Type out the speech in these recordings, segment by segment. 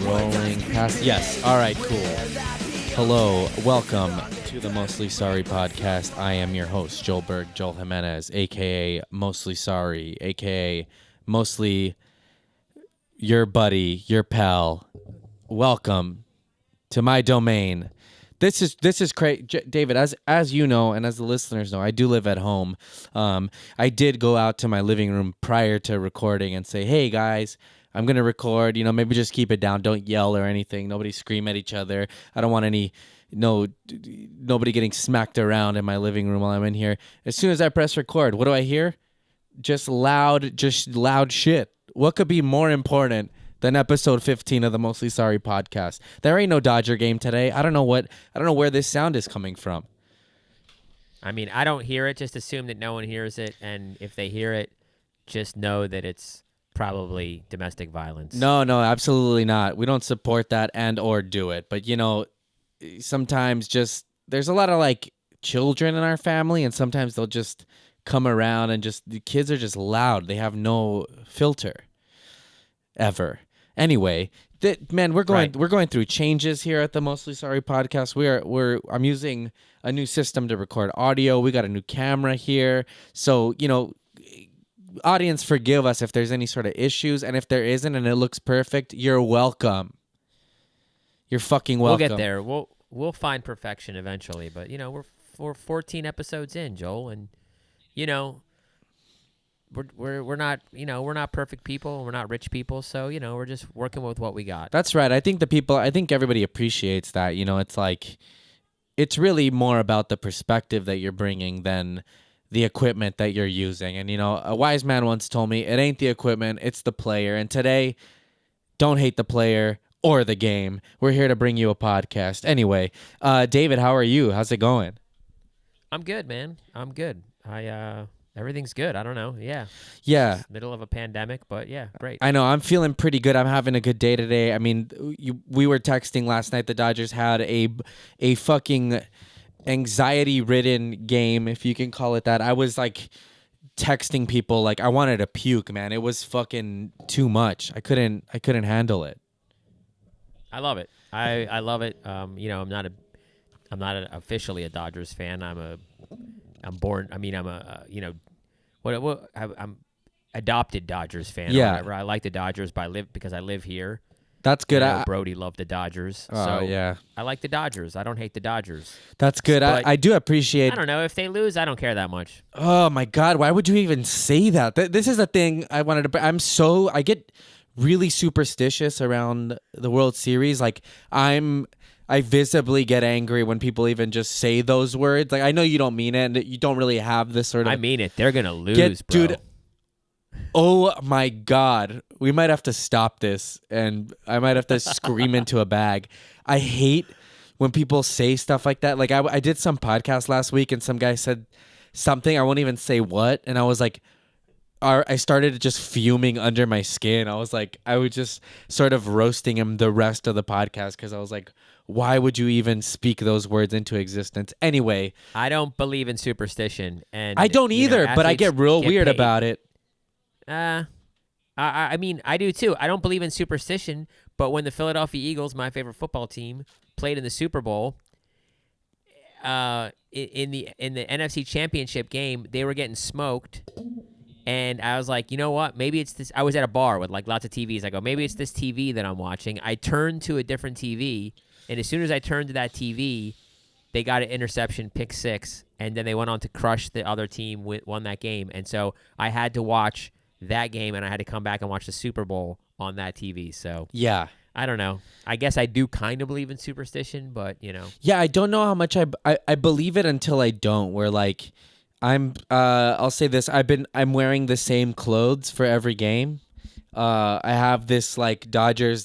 Rolling past. Yes. All right, cool. Hello. Welcome to the Mostly Sorry podcast. I am your host, Joel Berg, Joel Jimenez, a.k.a. Mostly Sorry, a.k.a. Mostly your buddy, your pal. Welcome to my domain. This is crazy, David. As you know, and as the listeners know, I do live at home. I did go out to my living room prior to recording and say, "Hey guys, I'm gonna record. Maybe just keep it down. Don't yell or anything. Nobody scream at each other. I don't want nobody getting smacked around in my living room while I'm in here." As soon as I press record, what do I hear? Just loud shit. What could be more important than episode 15 of the Mostly Sorry podcast? There ain't no Dodger game today. I don't know where this sound is coming from. I mean, I don't hear it. Just assume that no one hears it, and if they hear it, just know that it's probably domestic violence. No, absolutely not. We don't support that and or do it. But sometimes just there's a lot of like children in our family, and sometimes they'll just come around and just the kids are just loud. They have no filter ever. Anyway, we're going through changes here at the Mostly Sorry podcast. I'm using a new system to record audio. We got a new camera here. So, audience, forgive us if there's any sort of issues, and if there isn't and it looks perfect, you're welcome. You're fucking welcome. We'll get there. We'll find perfection eventually, but we're 14 episodes in, Joel, and we're not perfect people. We're not rich people, so we're just working with what we got. That's right. I think everybody appreciates that. It's like it's really more about the perspective that you're bringing than the equipment that you're using. And a wise man once told me, it ain't the equipment, it's the player. And today, don't hate the player or the game. We're here to bring you a podcast. Anyway, David, how are you? How's it going? I'm good, man. I'm good. Everything's good. I don't know. Yeah. Yeah. Middle of a pandemic, but yeah, great. I know. I'm feeling pretty good. I'm having a good day today. I mean, we were texting last night. The Dodgers had a fucking anxiety-ridden game, if you can call it that. I was like texting people like I wanted to puke, man. It was fucking too much. I couldn't handle it. I love it. I love it. I'm not officially a Dodgers fan. I'm adopted Dodgers fan. Yeah. Or whatever. I like the Dodgers because I live here. That's good. Brody loved the Dodgers. Oh, yeah. I like the Dodgers. I don't hate the Dodgers. That's good. I do appreciate. I don't know. If they lose, I don't care that much. Oh my God! Why would you even say that? This is the thing I wanted to. I get really superstitious around the World Series. Like I visibly get angry when people even just say those words. Like I know you don't mean it, and you don't really have this sort of. I mean it. They're gonna lose, bro. Dude. Oh my God. We might have to stop this, and I might have to scream into a bag. I hate when people say stuff like that. Like I did some podcast last week, and some guy said something, I won't even say what, and I was like, I started just fuming under my skin. I was just sort of roasting him the rest of the podcast because I was like, why would you even speak those words into existence? Anyway. I don't believe in superstition. And I don't either, but I get real weird about it. I mean, I do too. I don't believe in superstition, but when the Philadelphia Eagles, my favorite football team, played in the Super Bowl, in the NFC Championship game, they were getting smoked. And I was like, you know what? Maybe it's this. I was at a bar with like lots of TVs. I go, maybe it's this TV that I'm watching. I turned to a different TV, and as soon as I turned to that TV, they got an interception, pick six, and then they went on to crush the other team, won that game. And so I had to watch that game, and I had to come back and watch the Super Bowl on that TV. So yeah. I don't know. I guess I do kind of believe in superstition, but Yeah, I don't know how much I believe it until I don't. Where like I'll say this, I'm wearing the same clothes for every game. I have this like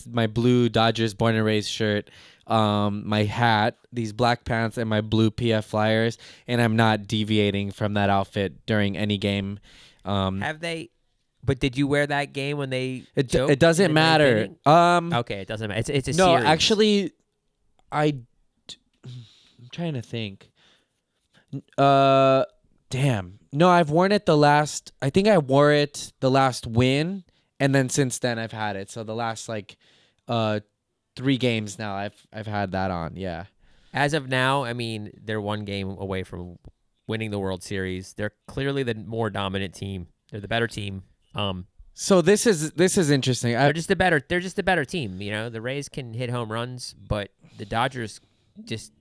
my blue Dodgers born and raised shirt, my hat, these black pants, and my blue PF Flyers, and I'm not deviating from that outfit during any game. Have they? But did you wear that game when they? It doesn't matter. Okay, it doesn't matter. It's a no. series. Actually, I'm trying to think. Damn. No, I've worn it I think I wore it the last win, and then since then I've had it. So the last 3 games now. I've had that on. Yeah. As of now, I mean, they're one game away from winning the World Series. They're clearly the more dominant team. They're the better team. So this is interesting. They're just a better team. You know, the Rays can hit home runs, but the Dodgers just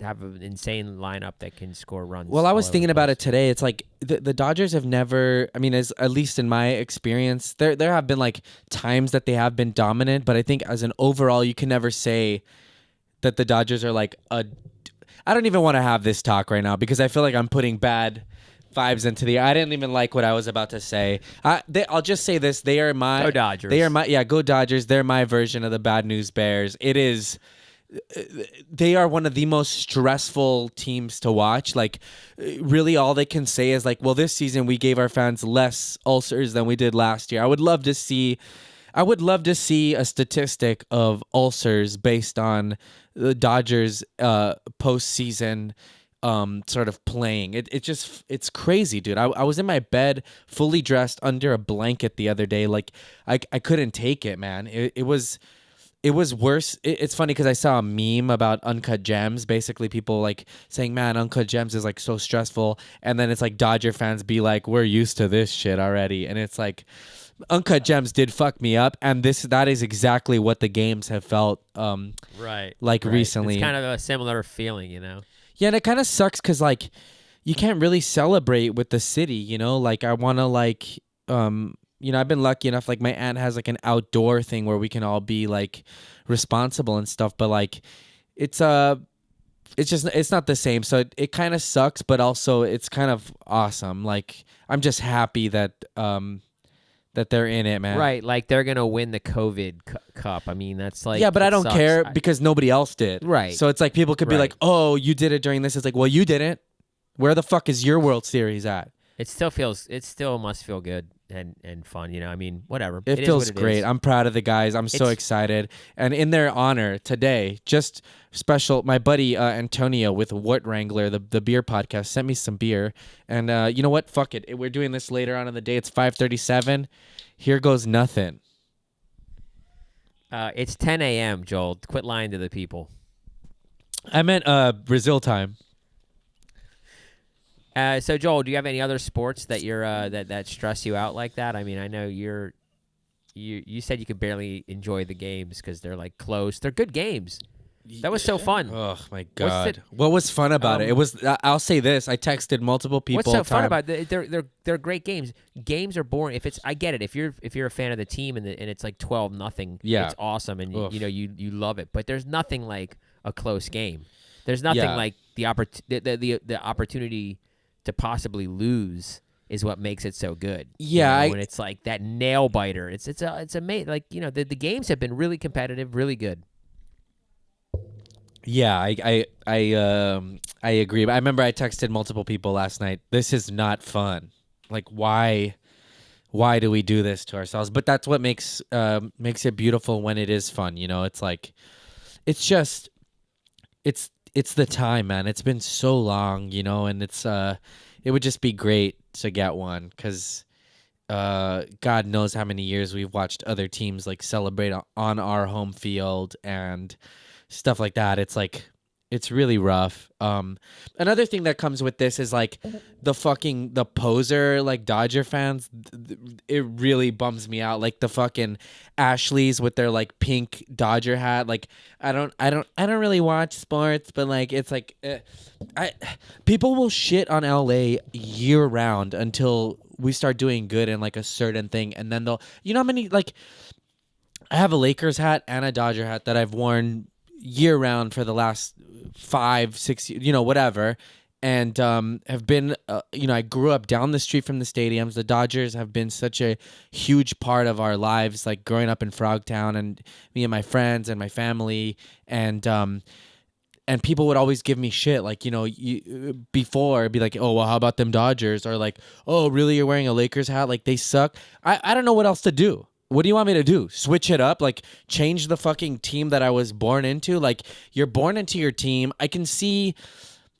have an insane lineup that can score runs. Well, I was all over thinking the about place. it today. It's like the Dodgers have never. I mean, as at least in my experience, there have been like times that they have been dominant, but I think as an overall, you can never say that the Dodgers are like a. I don't even want to have this talk right now because I feel like I'm putting bad vibes into the. I didn't even like what I was about to say. I'll just say this: they are my Go Dodgers. They are my go Dodgers. They're my version of the bad news Bears. It is. They are one of the most stressful teams to watch. Like, really, all they can say is like, "Well, this season we gave our fans less ulcers than we did last year." I would love to see a statistic of ulcers based on the Dodgers postseason sort of playing. It's crazy, dude. I was in my bed fully dressed under a blanket the other day. Like I couldn't take it, man. It was worse. It's funny because I saw a meme about Uncut Gems. Basically, people like saying, "Man, Uncut Gems is like so stressful," and then it's like Dodger fans be like, "We're used to this shit already," and it's like, Uncut Gems did fuck me up, and that is exactly what the games have felt. Right. Like right. recently. It's kind of a similar feeling, you know. Yeah, and it kind of sucks because like you can't really celebrate with the city, you know. Like I want to like I've been lucky enough. Like my aunt has like an outdoor thing where we can all be like responsible and stuff, but like it's not the same. So it kind of sucks, but also it's kind of awesome. Like I'm just happy that that they're in it, man. Right, like they're gonna win the COVID cup. I mean, that's like But I don't sucks. care because nobody else did. Right. So it's like people could be Right. like, "Oh, you did it during this." It's like, "Well, you didn't. Where the fuck is your World Series at?" It still must feel good and fun. You know, I mean, whatever. It is feels what it great. is. I'm proud of the guys. I'm so It's- excited. And in their honor today, just special, my buddy Antonio with Wart Wrangler, the beer podcast, sent me some beer. And you know what? Fuck it. We're doing this later on in the day. It's 5:37. Here goes nothing. It's 10 a.m. Joel, quit lying to the people. I meant Brazil time. So Joel, do you have any other sports that you're that stress you out like that? I mean, I know you said you could barely enjoy the games because they're like close. They're good games. That was so fun. Oh my What's god! What was fun about it? It was. I'll say this. I texted multiple people. What's so fun about it? They're great games. Games are boring. I get it. If you're a fan of the team and it's like 12-0, Yeah. it's awesome and Oof. you love it. But there's nothing like a close game. There's nothing Yeah. like the opportunity to possibly lose is what makes it so good. Yeah, when it's like that nail biter. It's amazing. Like the games have been really competitive, really good. Yeah, I agree. I remember I texted multiple people last night. This is not fun. Like why do we do this to ourselves? But that's what makes it beautiful when it is fun. You know, it's like it's the time, man. It's been so long, you know, and it would just be great to get one because God knows how many years we've watched other teams like celebrate on our home field and stuff like that. It's like it's really rough. Another thing that comes with this is like the poser like Dodger fans. It really bums me out. Like the fucking Ashleys with their like pink Dodger hat. Like I don't really watch sports, but like it's like people will shit on LA year round until we start doing good in like a certain thing, and then they'll how many like I have a Lakers hat and a Dodger hat that I've worn year round for the last 5-6 years, whatever, and have been I grew up down the street from the stadiums. The Dodgers have been such a huge part of our lives, like growing up in Frogtown, and me and my friends and my family, and people would always give me shit, like before it'd be like, oh well, how about them Dodgers, or like, oh really, you're wearing a Lakers hat, like they suck. I don't know what else to do. What do you want me to do? Switch it up? Like change the fucking team that I was born into? Like you're born into your team. I can see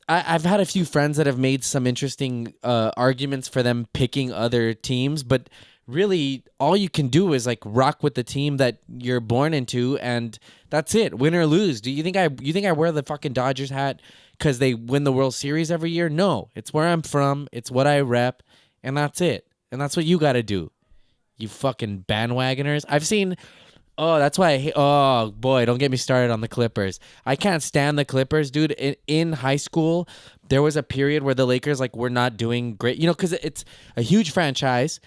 I've had a few friends that have made some interesting arguments for them picking other teams, but really all you can do is like rock with the team that you're born into, and that's it, win or lose. Do you think I wear the fucking Dodgers hat because they win the World Series every year? No, it's where I'm from, it's what I rep, and that's it. And that's what you got to do, you fucking bandwagoners. I've seen. Oh, that's why I hate. Oh boy, don't get me started on the Clippers. I can't stand the Clippers, dude. In high school, there was a period where the Lakers like were not doing great, because it's a huge franchise,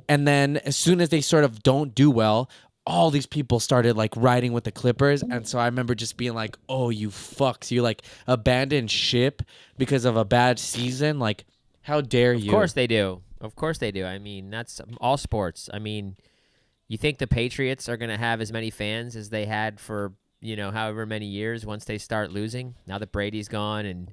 and then as soon as they sort of don't do well, all these people started like riding with the Clippers, and so I remember just being like, "Oh, you fucks! You like abandoned ship because of a bad season? Like, how dare you?" Of course they do. Of course they do. I mean, that's all sports. I mean, you think the Patriots are going to have as many fans as they had for, however many years once they start losing? Now that Brady's gone, and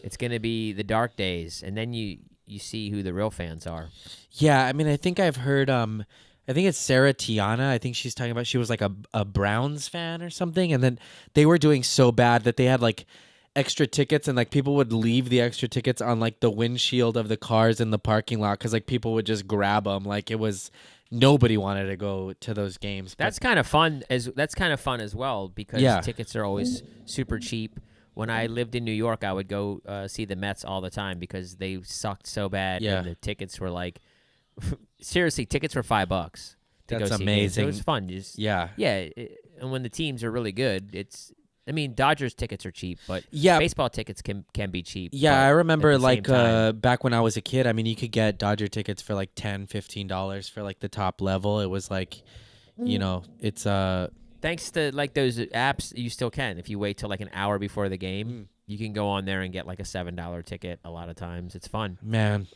it's going to be the dark days, and then you see who the real fans are. Yeah, I mean, I think I've heard I think it's Sarah Tiana. I think she's talking about she was like a Browns fan or something, and then they were doing so bad that they had like extra tickets, and like people would leave the extra tickets on like the windshield of the cars in the parking lot because like people would just grab them. Like it was nobody wanted to go to those games. That's kind of fun as well, because tickets are always super cheap. When I lived in New York, I would go see the Mets all the time because they sucked so bad. Yeah. And the tickets were like, seriously, tickets were $5 to That's go see amazing. games. So it was fun. Yeah. And when the teams are really good, Dodgers tickets are cheap, but Yeah. baseball tickets can be cheap. Yeah, but I remember at the same time- back when I was a kid, I mean, you could get Dodger tickets for like $10-15 for like the top level. It was like, it's thanks to like those apps, you still can. If you wait till like an hour before the game, you can go on there and get like a $7 ticket. A lot of times, it's fun. Man.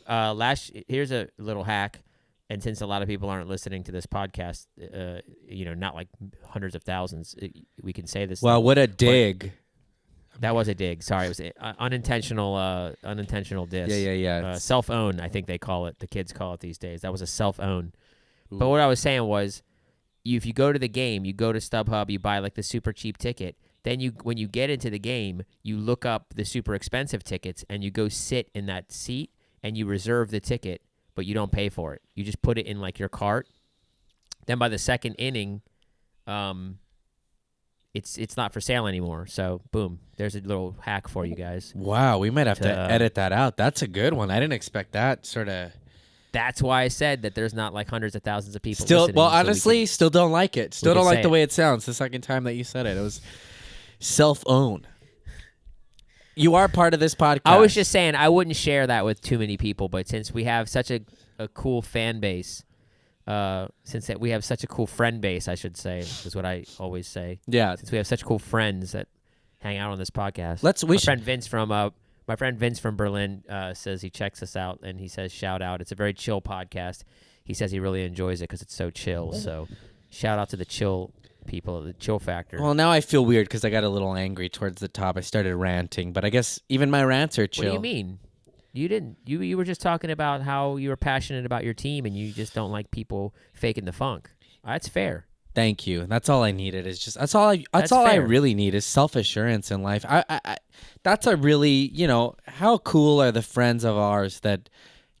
Here's a little hack, and since a lot of people aren't listening to this podcast, not like hundreds of thousands, we can say this. Well, what a dig. That was a dig. Sorry, it was unintentional diss. Yeah. Self-own, I think they call it. The kids call it these days. That was a self-own. But what I was saying was, if you go to the game, you go to StubHub, you buy like the super cheap ticket. Then when you get into the game, you look up the super expensive tickets and you go sit in that seat and you reserve the ticket, but you don't pay for it. You just put it in like your cart. Then by the second inning, it's not for sale anymore. So boom, there's a little hack for you guys. Wow, we might have to edit that out. That's a good one. I didn't expect that sort of. That's why I said that there's not like hundreds of thousands of people. Still, listening, honestly, still don't like it. Still don't like the way it sounds. The second time that you said it, it was self-own. You are part of this podcast. I was just saying I wouldn't share that with too many people, but since we have such a cool fan base, since we have such a cool friend base, I should say, is what I always say. Yeah. Since we have such cool friends that hang out on this podcast. My friend Vince from Berlin says he checks us out, and he says, shout out. It's a very chill podcast. He says he really enjoys it because it's so chill. So shout out to the chill people, the chill factor. Well, now I feel weird because I got a little angry towards the top. I started ranting, but I guess even my rants are chill. What do you mean? You didn't. You were just talking about how you were passionate about your team, and you just don't like people faking the funk. That's fair. Thank you. That's all I needed. Is just that's all I really need is self-assurance in life. I that's a really, how cool are the friends of ours that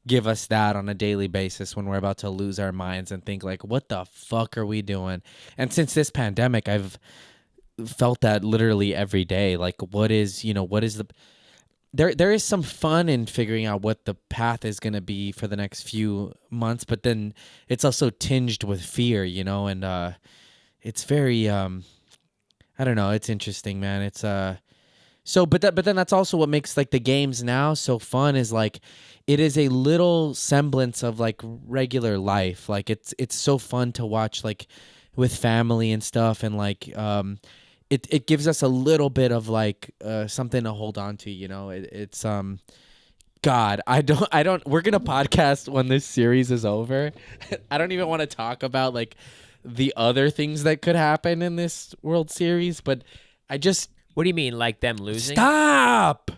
give us that on a daily basis when we're about to lose our minds and think like, what the fuck are we doing? And since this pandemic, I've felt that literally every day. Like, what is the there is some fun in figuring out what the path is going to be for the next few months, but then it's also tinged with fear, and it's very I don't know, it's interesting, man. It's but then that's also what makes like the games now so fun is like it is a little semblance of like regular life. Like it's so fun to watch like with family and stuff, and like It gives us a little bit of like something to hold on to, it's God, I don't we're going to podcast when this series is over. I don't even want to talk about like the other things that could happen in this World Series, but what do you mean, like them losing? Stop.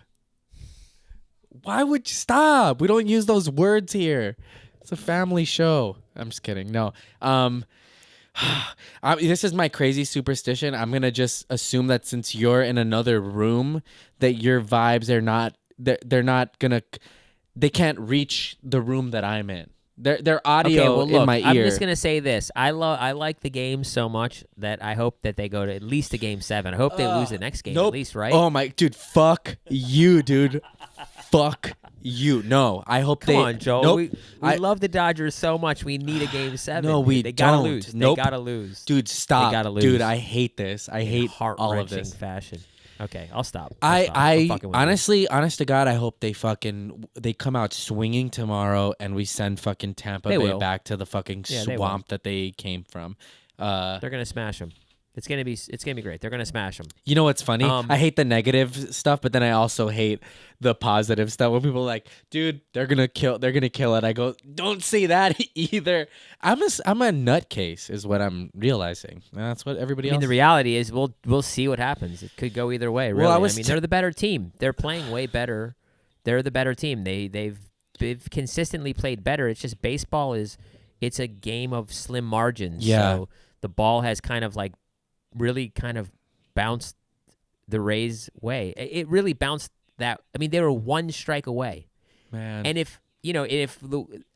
Why would you stop? We don't use those words here. It's a family show. I'm just kidding. No. This is my crazy superstition. I'm gonna just assume that since you're in another room, that your vibes are not. They can't reach the room that I'm in. Their audio Okay, well, look, in my I'm ear. just gonna say this. I like the game so much that I hope that they go to at least a game 7. I hope they lose the next game Nope. at least, right? Oh my dude, fuck you, dude. Fuck you. No, I hope Come they. on, Joel. Nope. We I- love the Dodgers so much. We need a game 7. No, dude. we They gotta don't. lose. Nope. They gotta lose. Dude, stop. gotta lose. Dude, I hate this. I hate all of Heart-wrenching this. fashion. Okay, I'll stop. I'm fucking I with you. honestly, honest to God, I hope they come out swinging tomorrow and we send fucking Tampa They Bay will. back to the fucking Yeah, they swamp that they came from. They're gonna smash them. It's gonna be great. They're gonna smash them. You know what's funny? Um, I hate the negative stuff, but then I also hate the positive stuff when people are like, dude, they're gonna kill it. I go, don't say that either. I'm a nutcase, is what I'm realizing. And that's what everybody I mean, else. the reality is we'll see what happens. It could go either way. Really, Well, I I, was mean, t- they're the better team. They're playing way better. They're the better team. They've consistently played better. It's just baseball it's a game of slim margins. Yeah. So the ball has kind of like really kind of bounced the Rays' way. It really bounced that. I mean, they were one strike away. Man. And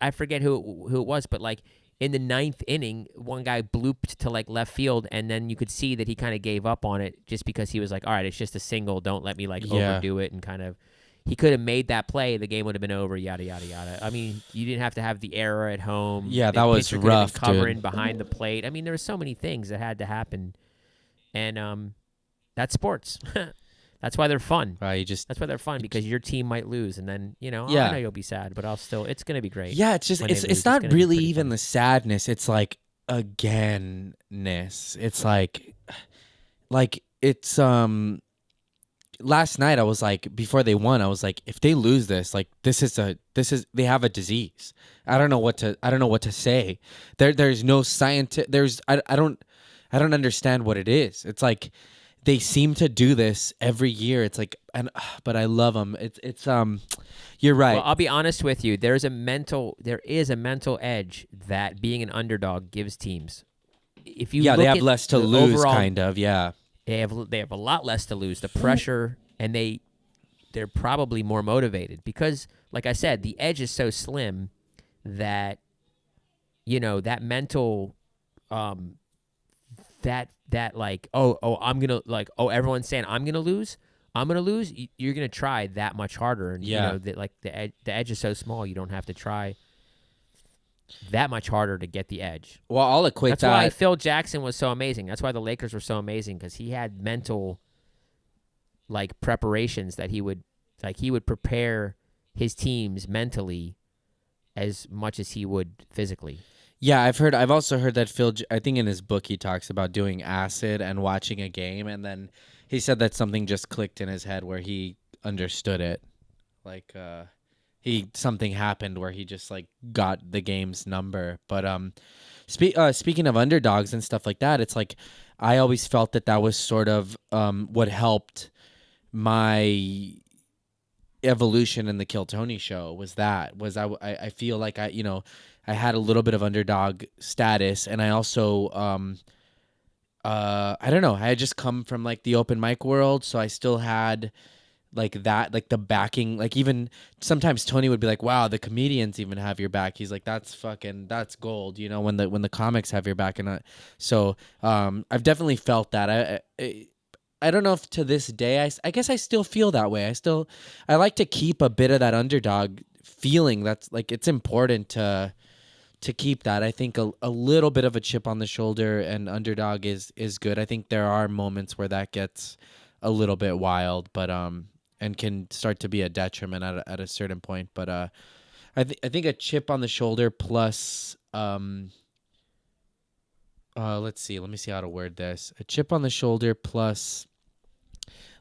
I forget who it was, but like in the 9th inning, one guy blooped to like left field, and then you could see that he kind of gave up on it just because he was like, all right, it's just a single. Don't let me like Yeah. overdo it, and kind of. He could have made that play. The game would have been over. Yada yada yada. I mean, you didn't have to have the error at home. Yeah, The that was pitcher could have rough, been covering dude. behind the plate. I mean, there were so many things that had to happen, and that's sports. That's why they're fun. You just That's why they're fun, because your team might lose, and then I Yeah. know you'll be sad, but it's gonna be great. Yeah, it's just when they it's lose. it's not gonna be really pretty even fun. the sadness. It's like againness. It's like it's last night I was like, before they won, I was like, if they lose this, like this is they have a disease. I don't know what to say. There's no scientific. I don't understand what it is. It's like they seem to do this every year. It's like, but I love them. It's you're right. Well, I'll be honest with you. There is a mental edge that being an underdog gives teams. If you Yeah, look they have at less to the lose, overall, kind of. Yeah. They have a lot less to lose. The pressure, and they're probably more motivated because, like I said, the edge is so slim that that mental that like I'm gonna like everyone's saying I'm gonna lose. You're gonna try that much harder, and Yeah. the edge is so small. You don't have to try that much harder to get the edge. Well, I'll equate That's that. why Phil Jackson was so amazing. That's why the Lakers were so amazing, because he had mental like preparations that he would prepare his teams mentally as much as he would physically. Yeah, I've also heard that I think in his book he talks about doing acid and watching a game, and then he said that something just clicked in his head where he understood it. Like something happened where he just like got the game's number. But speaking of underdogs and stuff like that, it's like I always felt that was sort of what helped my evolution in the Kill Tony show I feel like I had a little bit of underdog status, and I also I don't know, I had just come from like the open mic world, so I still had like that, like the backing. Like even sometimes Tony would be like, wow, the comedians even have your back. He's like, that's gold, when the comics have your back. And so I've definitely felt that. I don't know if to this day, I guess I still feel that way. I like to keep a bit of that underdog feeling. That's like, it's important to keep that. I think a little bit of a chip on the shoulder and underdog is good. I think there are moments where that gets a little bit wild, but and can start to be a detriment at a certain point. But I think a chip on the shoulder plus let's see, let me see how to word this. A chip on the shoulder plus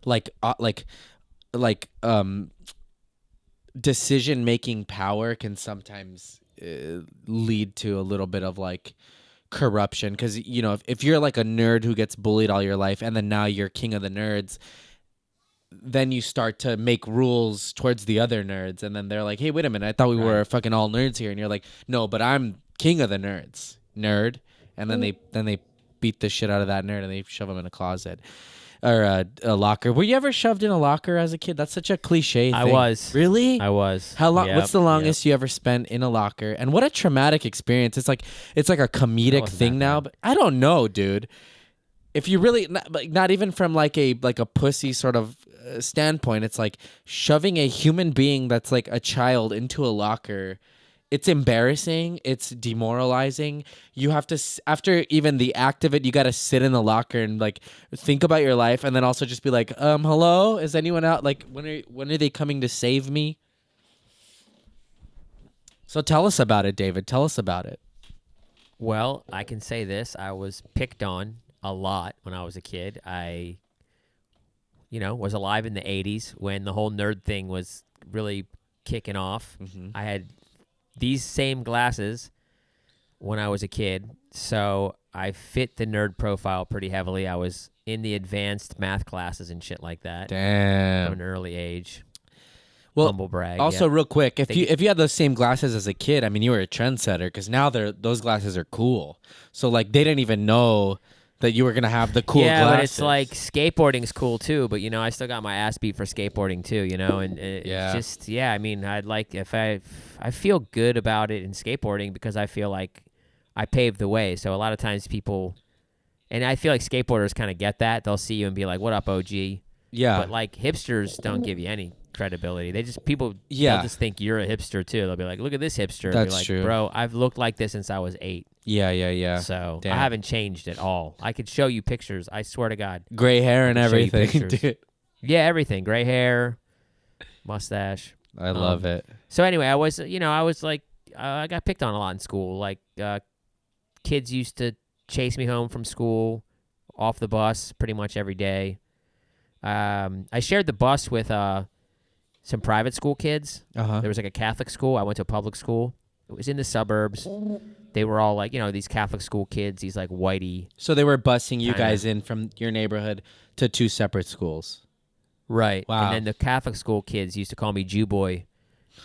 like decision making power can sometimes lead to a little bit of like corruption, because if you're like a nerd who gets bullied all your life and then now you're king of the nerds, then you start to make rules towards the other nerds, and then they're like, hey, wait a minute, I thought we were fucking all nerds here, and you're like, no, but I'm king of the nerds, nerd. And then they beat the shit out of that nerd and they shove him in a closet. or a locker. Were you ever shoved in a locker as a kid? That's such a cliche thing. I was. Really? I was. How long? Yep, What's the longest you ever spent in a locker? And what a traumatic experience! It's like a comedic wasn't thing that now, bad. but I don't know, dude. If you really not even from like a pussy sort of standpoint, it's like shoving a human being that's like a child into a locker. It's embarrassing. It's demoralizing. You have to after even the act of it, you got to sit in the locker and like think about your life, and then also just be like, hello, is anyone out? Like, when are they coming to save me? So tell us about it, David. Tell us about it. Well, I can say this. I was picked on a lot when I was a kid. I, was alive in the 80s when the whole nerd thing was really kicking off. Mm-hmm. I had these same glasses when I was a kid, so I fit the nerd profile pretty heavily. I was in the advanced math classes and shit like that from Damn. an early age. Well, Humble brag. also, yeah. real quick, if you had those same glasses as a kid, I mean, you were a trendsetter because now those glasses are cool. So like they didn't even know that you were gonna have the cool yeah, glasses. but it's like skateboarding's cool too. But I still got my ass beat for skateboarding too. And it's Yeah. just I mean, I'd like if I feel good about it in skateboarding because I feel like I paved the way. So a lot of times people, and I feel like skateboarders kind of get that. They'll see you and be like, "What up, OG?" yeah, But like hipsters don't give you any credibility. They just they'll just think you're a hipster too. They'll be like, "Look at this hipster." And That's be like, true. Bro, I've looked like this since I was 8. yeah. So Damn. I haven't changed at all. I could show you pictures. I swear to God. Gray hair and I can show you everything, pictures. dude. Yeah, everything. Gray hair, mustache. I love it. So anyway, I was like, I got picked on a lot in school. Like, kids used to chase me home from school, off the bus, pretty much every day. I shared the bus with some private school kids. There was like a Catholic school. I went to a public school. It was in the suburbs. They were all like, these Catholic school kids, these like whitey. So they were busing you Kinda. guys in from your neighborhood to 2 separate schools. Right. Wow. And then the Catholic school kids used to call me Jew boy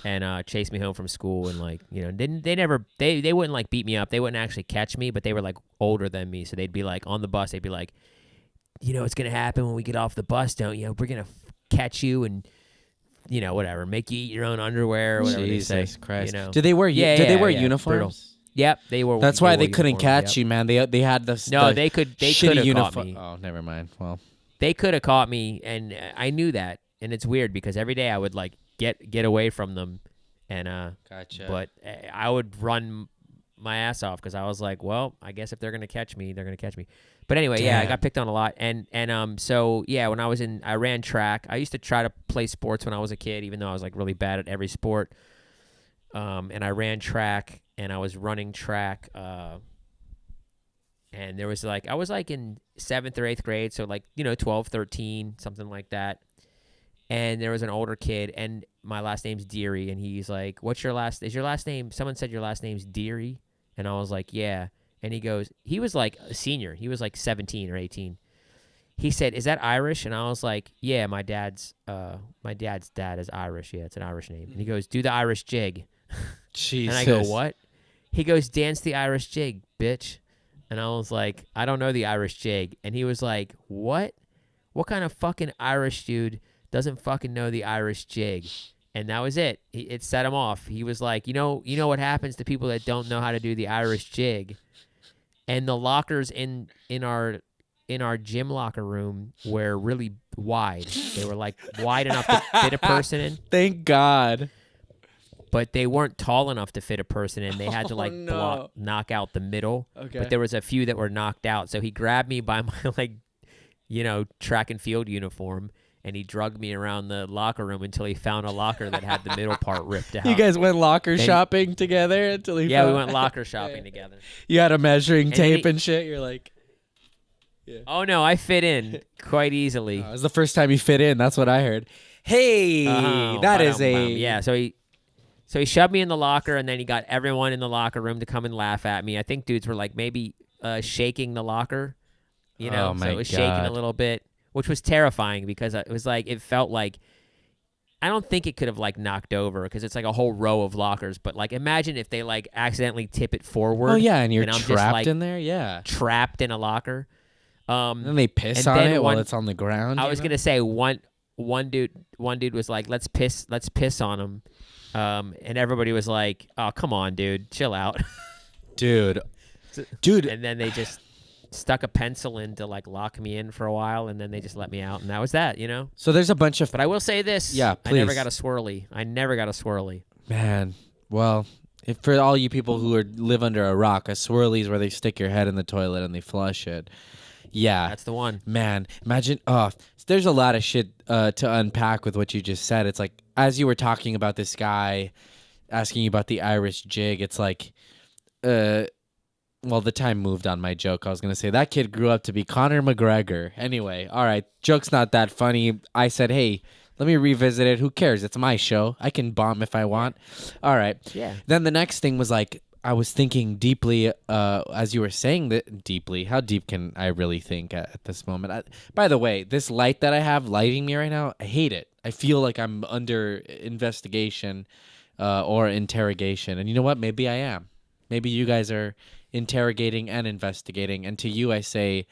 and chase me home from school and like, they wouldn't like beat me up. They wouldn't actually catch me, but they were like older than me. So they'd be like on the bus, they'd be like, what's going to happen when we get off the bus, don't you? We're going to catch you and whatever, make you eat your own underwear or whatever they say. Jesus Christ. Did they wear did they wear brutal. uniforms? Yep, they were. That's why they couldn't catch you, man. They had the No, the they could shitty have uniform. caught me. Oh, never mind. Well, They could have caught me, and I knew that. And it's weird because every day I would like get away from them, and gotcha. but I would run my ass off because I was like, well, I guess if they're gonna catch me, they're gonna catch me. But anyway, yeah, I Damn. got picked on a lot, and so yeah, when I ran track. I used to try to play sports when I was a kid, even though I was like really bad at every sport. And I ran track, and I was running track. And there was like I was like in 7th or 8th grade, so like 12, 13, something like that. And there was an older kid, and my last name's Deary, and he's like, "What's your last? Is your last name?" Someone said your last name's Deary, and I was like, "Yeah." And he was like a senior. He was like 17 or 18. He said, "Is that Irish?" And I was like, "Yeah, my dad's dad is Irish. Yeah, it's an Irish name." And he goes, "Do the Irish jig." Jesus. And I go, "What?" He goes, "Dance the Irish jig, bitch." And I was like, "I don't know the Irish jig." And he was like, "What? What kind of fucking Irish dude doesn't fucking know the Irish jig?" And that was it. It set him off. He was like, you know what happens to people that don't know how to do the Irish jig? And the lockers in our gym locker room were really wide. They were like wide enough to fit a person in, Thank God. but they weren't tall enough to fit a person in. They had to like no. knock out the middle. Okay. But there was a few that were knocked out. So he grabbed me by my track and field uniform, and he drugged me around the locker room until he found a locker that had the middle part ripped out. You guys went locker shopping together until he Yeah, found... we went locker shopping together. You had a measuring And then tape and shit. You're like... Oh no, I fit in quite easily. It was the first time you fit in. That's what I heard. Hey, that is a... Yeah, so he shoved me in the locker, and then he got everyone in the locker room to come and laugh at me. I think dudes were like maybe shaking the locker, Oh, my so it was shaking a God. little bit, which was terrifying because it was like it felt like I don't think it could have like knocked over because it's like a whole row of lockers. But like imagine if they like accidentally tip it forward. Oh, yeah, and you're I'm just, trapped like, in there? Yeah. trapped in a locker. And then they piss and on then it while it's on the ground. I was gonna say one dude was like, let's piss on him, and everybody was like, oh come on, dude, chill out, dude. And then they just stuck a pencil in to like lock me in for a while, and then they just let me out, and that was that, you know. So there's a bunch of. But I will say this, Yeah, I never please. got a swirly. Man, well, if for all you people who live under a rock, a swirly is where they stick your head in the toilet and they flush it. Yeah. That's the one. Man, imagine. Oh, there's a lot of shit to unpack with what you just said. It's like, as you were talking about this guy asking you about the Irish jig, it's like, well, the time moved on my joke. I was going to say that kid grew up to be Conor McGregor. Anyway, all right, joke's not that funny. I said, hey, let me revisit it. Who cares? It's my show. I can bomb if I want. All right. Yeah. Then the next thing was like, I was thinking deeply as you were saying that deeply. How deep can I really think at this moment? By the way, this light that I have lighting me right now, I hate it. I feel like I'm under investigation or interrogation. And you know what? Maybe I am. Maybe you guys are interrogating and investigating. And to you, I say,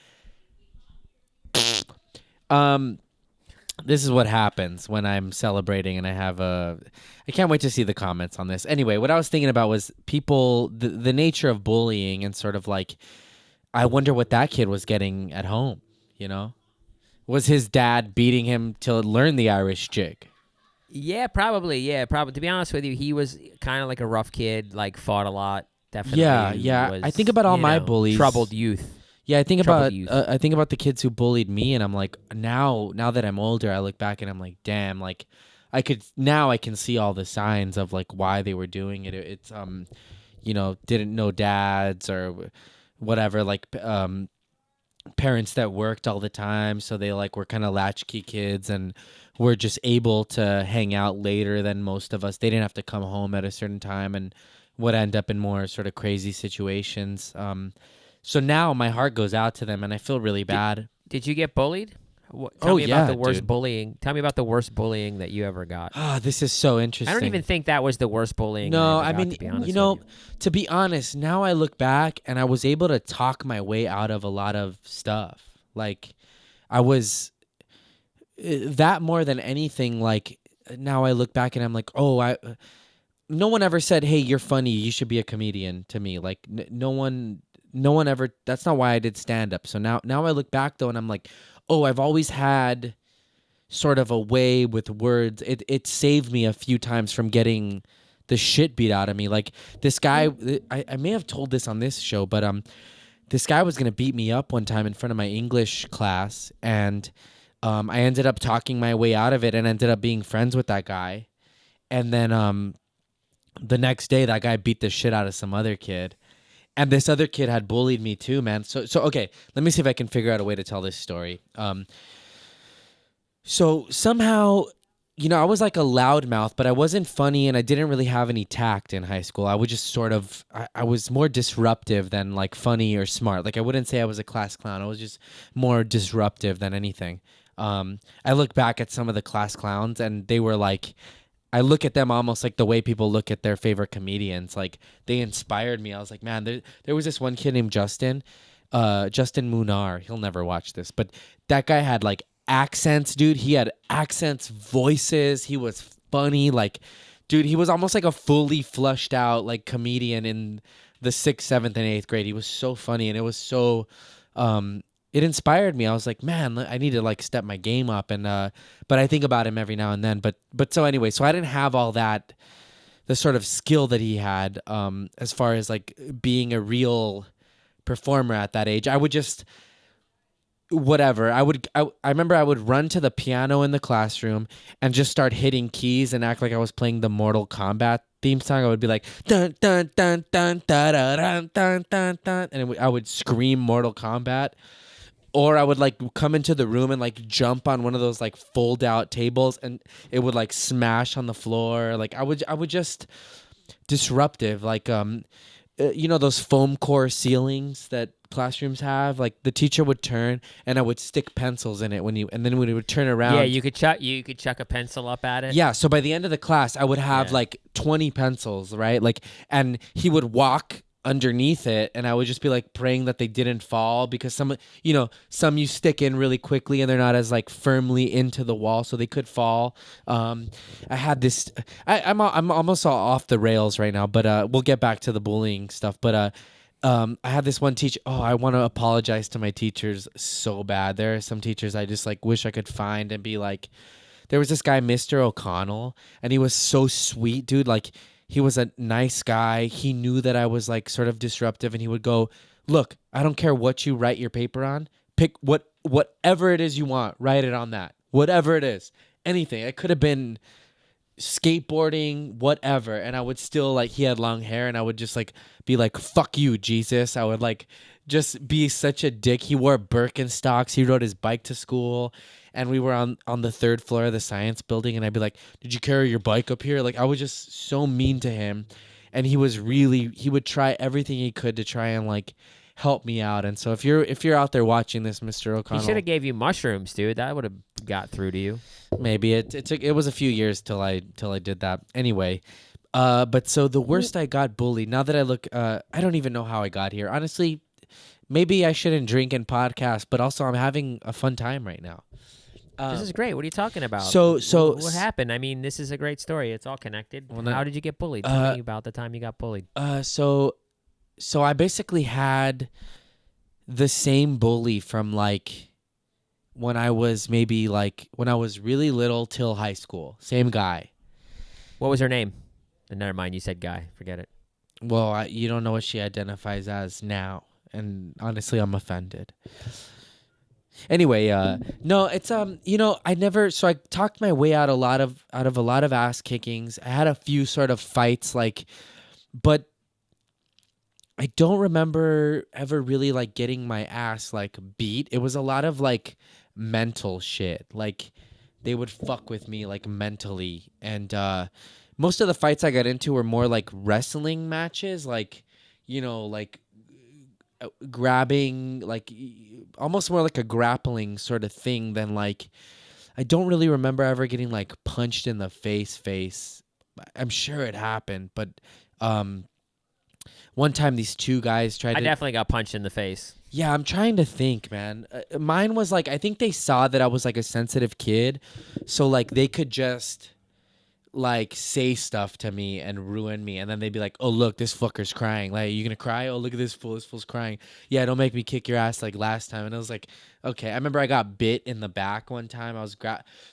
this is what happens when I'm celebrating and I have I can't wait to see the comments on this. Anyway, what I was thinking about was people, the nature of bullying and sort of like, I wonder what that kid was getting at home, you know? Was his dad beating him to learn the Irish jig? Yeah, probably. Yeah, probably. To be honest with you, he was kind of like a rough kid, like fought a lot. Definitely. Yeah. Was, I think about all my bullies. Troubled youth. Yeah, I think about youth. I think about the kids who bullied me, and I'm like, now that I'm older, I look back and I'm like, damn, like I can see all the signs of like why they were doing it. It's didn't know dads or whatever, like parents that worked all the time, so they like were kind of latchkey kids and were just able to hang out later than most of us. They didn't have to come home at a certain time and would end up in more sort of crazy situations. So now my heart goes out to them, and I feel really bad. Did you get bullied? Tell me about the worst dude. bullying. Tell me about the worst bullying that you ever got. Ah, this is so interesting. I don't even think that was the worst bullying. No, I I mean, to be honest you know, with you. to be honest, now I look back and I was able to talk my way out of a lot of stuff. Like, I was that more than anything. Like, now I look back and I'm like, oh, no one ever said, hey, you're funny, you should be a comedian to me. Like, no one ever. That's not why I did stand up. So now I look back though and I'm like, oh, I've always had sort of a way with words. It saved me a few times from getting the shit beat out of me. Like this guy, I may have told this on this show, but this guy was gonna beat me up one time in front of my English class, and I ended up talking my way out of it and ended up being friends with that guy. And then the next day, that guy beat the shit out of some other kid. And this other kid had bullied me too, man. So okay, let me see if I can figure out a way to tell this story. So somehow, I was like a loudmouth, but I wasn't funny, and I didn't really have any tact in high school. I would just sort of, I was more disruptive than like funny or smart. Like I wouldn't say I was a class clown. I was just more disruptive than anything. I look back at some of the class clowns, and they were like, I look at them almost like the way people look at their favorite comedians. Like they inspired me. I was like, man, there was this one kid named Justin Munar. He'll never watch this, but that guy had like accents, dude. He had accents, voices. He was funny. Like, dude, he was almost like a fully flushed out like comedian in the 6th, 7th, and 8th grade. He was so funny, and it was so it inspired me. I was like, man, I need to like step my game up. And but I think about him every now and then. But so anyway, so I didn't have all that, the sort of skill that he had as far as like being a real performer at that age. I would just whatever. I remember I would run to the piano in the classroom and just start hitting keys and act like I was playing the Mortal Kombat theme song. I would be like dun dun dun dun dun dun dun dun dun, and I would scream Mortal Kombat. Or I would like come into the room and like jump on one of those like fold out tables, and it would like smash on the floor. Like I would just disruptive, like those foam core ceilings that classrooms have. Like the teacher would turn and I would stick pencils in it and then when it would turn around. Yeah, you could chuck a pencil up at it. Yeah, so by the end of the class I would have like 20 pencils, right? Like, and he would walk underneath it, and I would just be like praying that they didn't fall, because some you stick in really quickly and they're not as like firmly into the wall, so they could fall. I had this. I'm almost off the rails right now, but we'll get back to the bullying stuff. But I had this one teacher. Oh, I want to apologize to my teachers so bad. There are some teachers I just like wish I could find and be like. There was this guy, Mr. O'Connell, and he was so sweet, dude. Like, he was a nice guy. He knew that I was like sort of disruptive, and he would go, "Look, I don't care what you write your paper on. Pick whatever it is you want. Write it on that. Whatever it is, anything. It could have been skateboarding, whatever." And I would still like. He had long hair, and I would just like be like, "Fuck you, Jesus." I would like just be such a dick. He wore Birkenstocks. He rode his bike to school. And we were on the third floor of the science building, and I'd be like, "Did you carry your bike up here?" Like, I was just so mean to him. And he would try everything he could to try and like help me out. And so if you're out there watching this, Mr. O'Connell, He should have gave you mushrooms, dude. That would have got through to you. maybe it was a few years till I did that. Anyway, but so the worst I got bullied. Now that I look, I don't even know how I got here. Honestly, maybe I shouldn't drink and podcast, but also I'm having a fun time right now. This is great. What are you talking about? So what happened? I mean, this is a great story. It's all connected. How did you get bullied? Tell me about the time you got bullied. So I basically had the same bully from like when I was really little till high school. Same guy. What was her name? Never mind. You said guy. Forget it. Well, you don't know what she identifies as now, and honestly, I'm offended. Anyway, no, it's so I talked my way out of a lot of ass kickings. I had a few sort of fights, like, but I don't remember ever really like getting my ass like beat. It was a lot of like mental shit. Like, they would fuck with me like mentally, and most of the fights I got into were more like wrestling matches, like, like grabbing, like almost more like a grappling sort of thing than like. I don't really remember ever getting like punched in the face. I'm sure it happened, but one time these two guys tried I to. definitely got punched in the face. Yeah, I'm trying to think, man. Mine was like, I think they saw that I was like a sensitive kid, so like they could just like say stuff to me and ruin me, and then they'd be like, "Oh, look, this fucker's crying. Like, you gonna cry? Oh, look at this fool. This fool's crying. Yeah, don't make me kick your ass like last time." And I was like, okay. I remember I got bit in the back one time. I was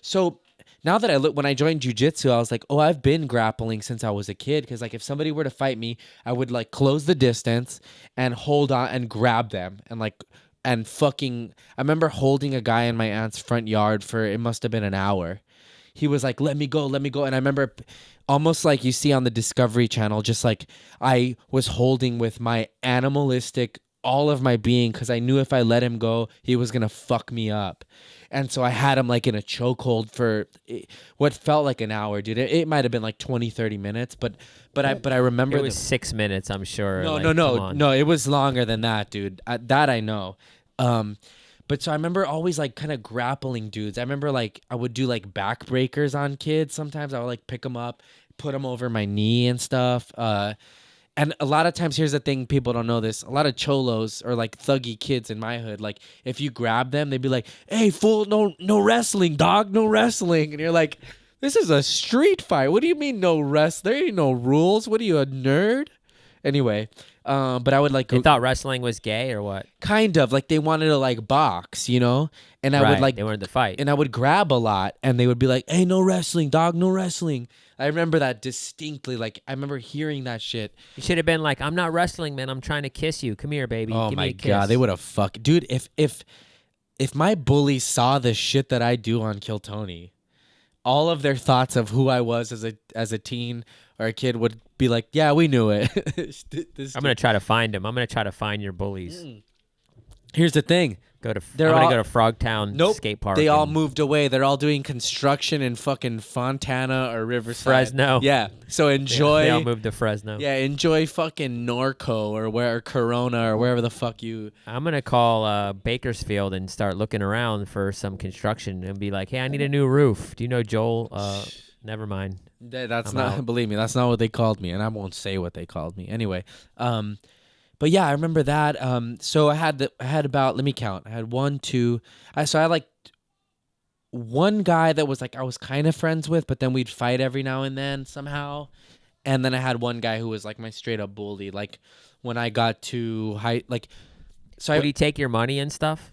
so now that I look, when I joined jiu-jitsu, I was like, oh, I've been grappling since I was a kid, because like if somebody were to fight me, I would like close the distance and hold on and grab them and like. And fucking, I remember holding a guy in my aunt's front yard for, it must have been an hour. He was like, let me go. And I remember almost like you see on the Discovery Channel, just like I was holding with my animalistic, all of my being, because I knew if I let him go, he was going to fuck me up. And so I had him like in a chokehold for what felt like an hour, dude. It might have been like 20, 30 minutes, but I remember it was 6 minutes, I'm sure. No, it was longer than that, dude. That I know. But so I remember always like kind of grappling dudes. I remember like I would do like back breakers on kids. Sometimes I would like pick them up, put them over my knee and stuff. And a lot of times, here's the thing, people don't know this. A lot of cholos or like thuggy kids in my hood, like if you grab them, they'd be like, "Hey, fool, no wrestling, dog, no wrestling." And you're like, this is a street fight. What do you mean no There ain't no rules. What are you, a nerd? Anyway, but I would like. They thought wrestling was gay or what? Kind of like they wanted to like box, and I would like they wanted to fight, and I would grab a lot, and they would be like, "Hey, no wrestling, dog, no wrestling." I remember that distinctly. Like I remember hearing that shit. You should have been like, "I'm not wrestling, man. I'm trying to kiss you. Come here, baby. Oh Give my me a kiss." god, they would have fucked, dude. If my bullies saw the shit that I do on Kill Tony, all of their thoughts of who I was as a teen or a kid would be like, "Yeah, we knew it." I'm gonna try to find them. I'm gonna try to find your bullies. Here's the thing. I'm gonna go to Frogtown Skate Park. They all moved away. They're all doing construction in fucking Fontana or Riverside. Fresno. Yeah. So enjoy. They all moved to Fresno. Yeah, enjoy fucking Norco or Corona or wherever the fuck you. I'm gonna call Bakersfield and start looking around for some construction and be like, "Hey, I need a new roof. Do you know Joel?" Never mind. That's not. Believe me, that's not what they called me, and I won't say what they called me anyway. But yeah, I remember that. So I had about, let me count. I had one, two. So I had like one guy that was like I was kind of friends with, but then we'd fight every now and then somehow. And then I had one guy who was like my straight up bully. Like when I got to high, like so Would I he take your money and stuff?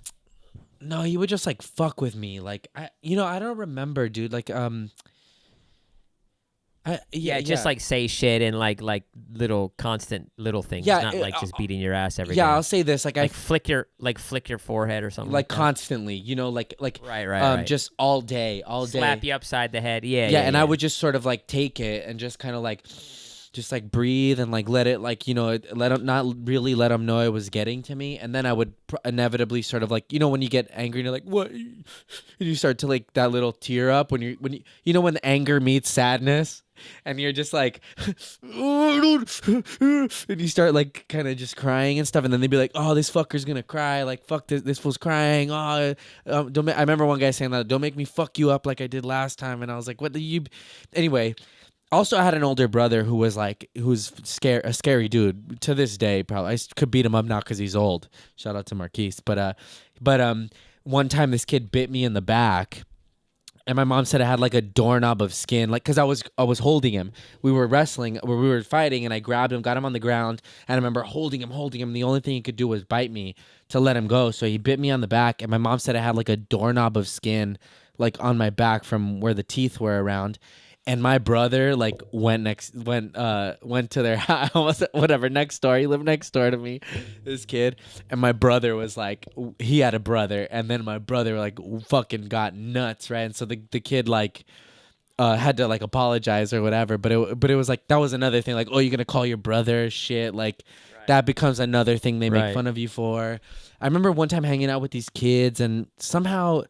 no, he would just like fuck with me. Like I don't remember, dude. Like Yeah, just like say shit and like little constant little things, Yeah, not like just beating your ass every day. yeah. I'll say this, like I Like flick your forehead or something. like That. constantly, like Right. just all day, Slap you upside the head. Yeah. Yeah, and I would just sort of like take it and just kind of like just like breathe and like let it like let him not really let him know it was getting to me, and then I would inevitably sort of like when you get angry and you're like what, and you start to like that little tear up when when anger meets sadness. And you're just like, and you start like kind of just crying and stuff, and then they'd be like, "Oh, this fucker's gonna cry! Like, fuck this fool's crying! Oh, don't." I remember one guy saying that, "Don't make me fuck you up like I did last time," and I was like, "What do you?" Anyway, also I had an older brother who's a scary dude to this day. Probably I could beat him up now because he's old. Shout out to Marquise, but one time this kid bit me in the back. And my mom said I had like a doorknob of skin, like because I was holding him. We were wrestling, or we were fighting, and I grabbed him, got him on the ground, and I remember holding him. The only thing he could do was bite me to let him go. So he bit me on the back, and my mom said I had like a doorknob of skin, like on my back from where the teeth were around. And my brother like went to their house, whatever, next door. He lived next door to me, this kid. And my brother was like, he had a brother, and then my brother like fucking got nuts, right? And so the kid like had to like apologize or whatever. But it was like that was another thing. Like, oh, you're gonna call your brother shit? Like that becomes another thing they make fun of you for. I remember one time hanging out with these kids, and somehow,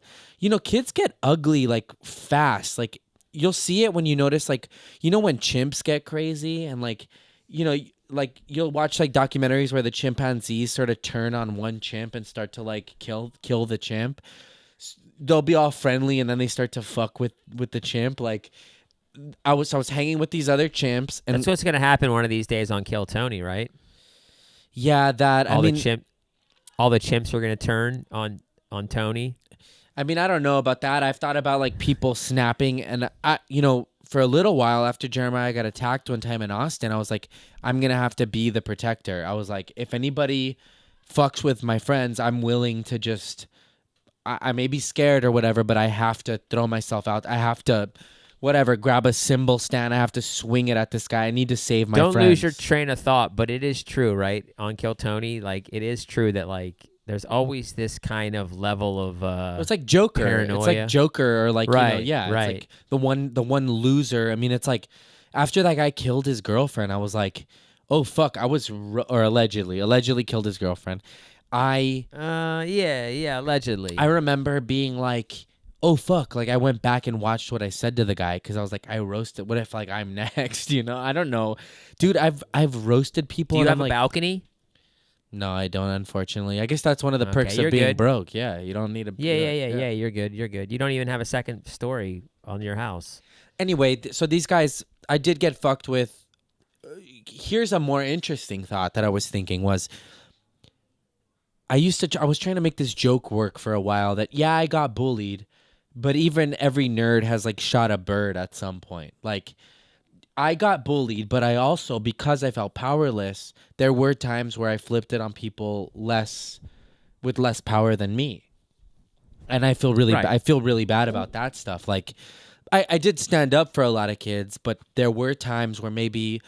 kids get ugly like fast, like. You'll see it when you notice, like, when chimps get crazy and, like, like you'll watch, like, documentaries where the chimpanzees sort of turn on one chimp and start to, like, kill the chimp. They'll be all friendly and then they start to fuck with the chimp. Like, I was hanging with these other chimps. And that's what's going to happen one of these days on Kill Tony, right? Yeah, all the chimps were going to turn on Tony. I mean, I don't know about that. I've thought about like people snapping, and for a little while after Jeremiah got attacked one time in Austin, I was like, I'm gonna have to be the protector. I was like, if anybody fucks with my friends, I'm willing to just, I may be scared or whatever, but I have to throw myself out. I have to, whatever, grab a cymbal stand. I have to swing it at this guy. I need to save my friends. Don't lose your train of thought, but it is true, right? On Kill Tony, like it is true that like. There's always this kind of level of it's like Joker. Paranoia. It's like Joker or like right, it's right. like the one loser. I mean, it's like after that guy killed his girlfriend, I was like, oh fuck, or allegedly killed his girlfriend. Allegedly. I remember being like, oh fuck, like I went back and watched what I said to the guy because I was like, I roasted. What if like I'm next? I don't know, dude. I've roasted people. Do you and have I'm a balcony? No, I don't, unfortunately. I guess that's one of the perks of being broke. Yeah, you don't need a... Yeah, you're good. You don't even have a second story on your house. Anyway, so these guys, I did get fucked with. Here's a more interesting thought that I was thinking was, I was trying to make this joke work for a while that, yeah, I got bullied, but even every nerd has, like, shot a bird at some point. Like... I got bullied, but I also, because I felt powerless, there were times where I flipped it on people with less power than me. And I feel really bad about that stuff. Like, I did stand up for a lot of kids, but there were times where maybe,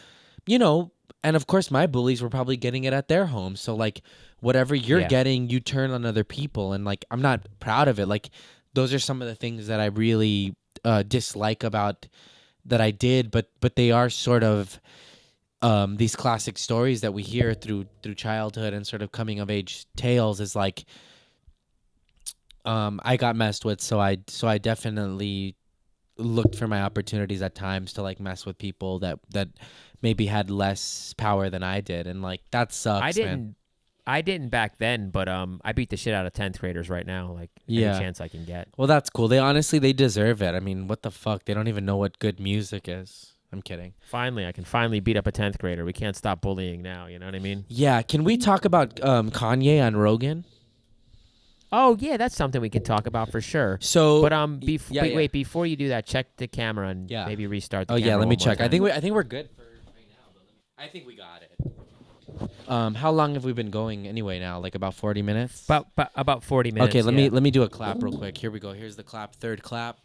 and of course my bullies were probably getting it at their home. So like, whatever you're getting, you turn on other people. And like, I'm not proud of it. Like, those are some of the things that I really dislike about that I did, but they are sort of these classic stories that we hear through childhood and sort of coming of age tales is like I got messed with, so I definitely looked for my opportunities at times to like mess with people that maybe had less power than I did, and like that sucks. I didn't back then, but I beat the shit out of 10th graders right now, like any chance I can get. Well, that's cool. They deserve it. I mean, what the fuck? They don't even know what good music is. I'm kidding. Finally, I can finally beat up a 10th grader. We can't stop bullying now. You know what I mean? Yeah, can we talk about Kanye on Rogan? Oh yeah, that's something we can talk about for sure. So, But yeah, yeah. wait, before you do that, check the camera and Yeah. maybe restart the Oh camera. yeah, let me one more check. I time. think we're good for right now. But I think we got it. How long have we been going anyway now? Like about 40 minutes? About 40 minutes. Okay, let yeah. me do a clap real quick. Here we go. Here's the clap. Third clap.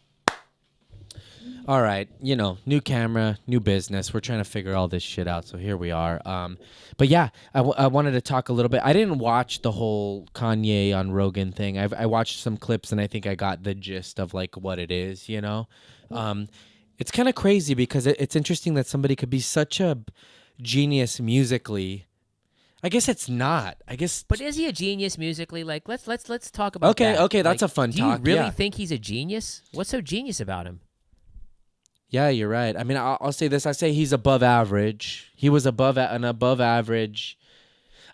All right, new camera, new business. We're trying to figure all this shit out. So here we are. But yeah, I wanted to talk a little bit. I didn't watch the whole Kanye on Rogan thing. I watched some clips and I think I got the gist of like what it is. It's kind of crazy because it's interesting that somebody could be such a genius musically. I guess it's not. But is he a genius musically? Like, let's talk about Okay, that. okay, that's Like, a fun do talk, you really yeah. think he's a genius? What's so genius about him? Yeah, you're right. I mean, I'll say this. I say he's above average. He was above average.